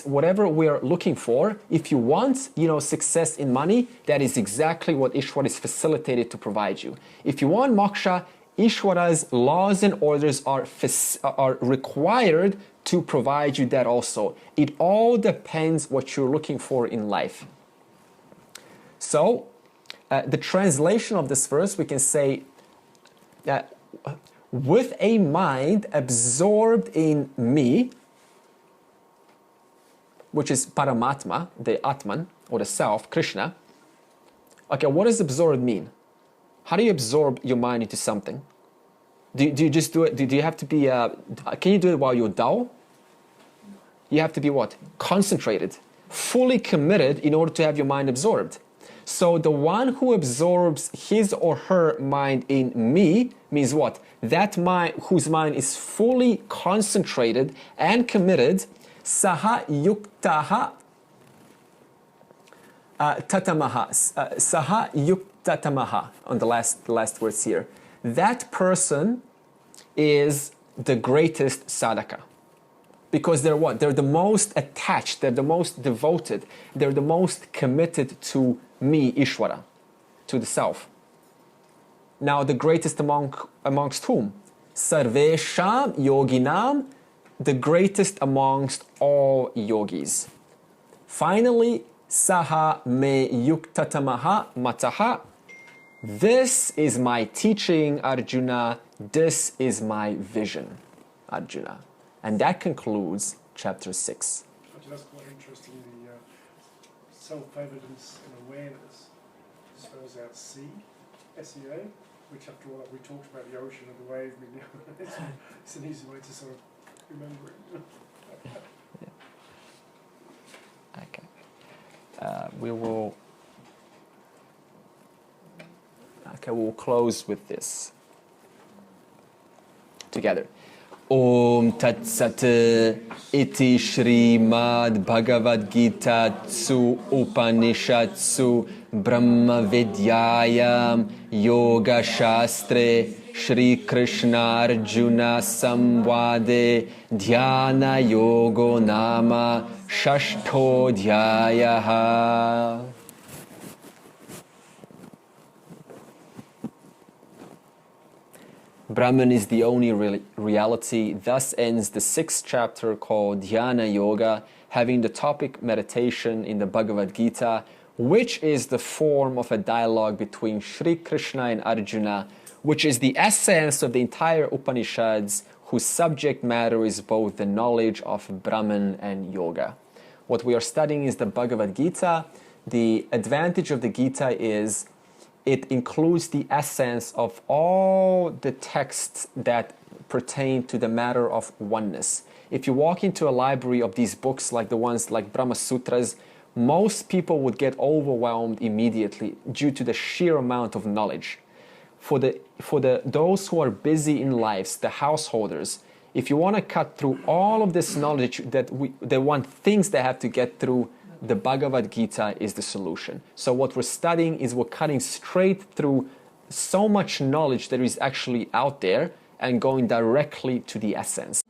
whatever we're looking for. If you want, success in money, that is exactly what Ishvara is facilitated to provide you. If you want moksha, Ishvara's laws and orders are required to provide you that also. It all depends what you're looking for in life. So, the translation of this verse, we can say, with a mind absorbed in me, which is Paramatma, the Atman, or the Self, Krishna. Okay, what does absorbed mean? How do you absorb your mind into something? Do you just do it? Do you have to be, can you do it while you're dull? You have to be what? Concentrated, fully committed in order to have your mind absorbed. So the one who absorbs his or her mind in me means what? That mind whose mind is fully concentrated and committed, saha yuktaha tatamaha. Saha yuktatamaha, on the last words here. That person is the greatest sadhaka. Because they're what? They're the most attached, they're the most devoted, they're the most committed to me, Ishvara, to the self. Now, the greatest amongst whom? Sarvesham yoginam, the greatest amongst all yogis. Finally, saha me yuktatamaha mataha. This is my teaching, Arjuna. This is my vision, Arjuna. And that concludes chapter 6. That's quite interesting, the self-evidence and awareness spells out SEA, S-E-A, which after all, we talked about the ocean and the wave, it's an easy way to sort of remember it. Yeah. Okay. We will close with this together. Om Tat Sat Iti Shrimad Bhagavadgita Tsu Upanishads Brahma Vidyayam Yoga Shastre Shri Krishna Arjuna Samvade Jnana Yoga Nama Shashtho Dhyayaha. Brahman is the only reality. Thus ends the 6th chapter called Jnana Yoga, having the topic meditation in the Bhagavad Gita, which is the form of a dialogue between Shri Krishna and Arjuna, which is the essence of the entire Upanishads, whose subject matter is both the knowledge of Brahman and Yoga. What we are studying is the Bhagavad Gita. The advantage of the Gita is it includes the essence of all the texts that pertain to the matter of oneness. If you walk into a library of these books, like the ones like Brahma Sutras, most people would get overwhelmed immediately due to the sheer amount of knowledge. For those who are busy in lives, the householders, if you want to cut through all of this knowledge they want things they have to get through, the Bhagavad Gita is the solution. So what we're studying is we're cutting straight through so much knowledge that is actually out there and going directly to the essence.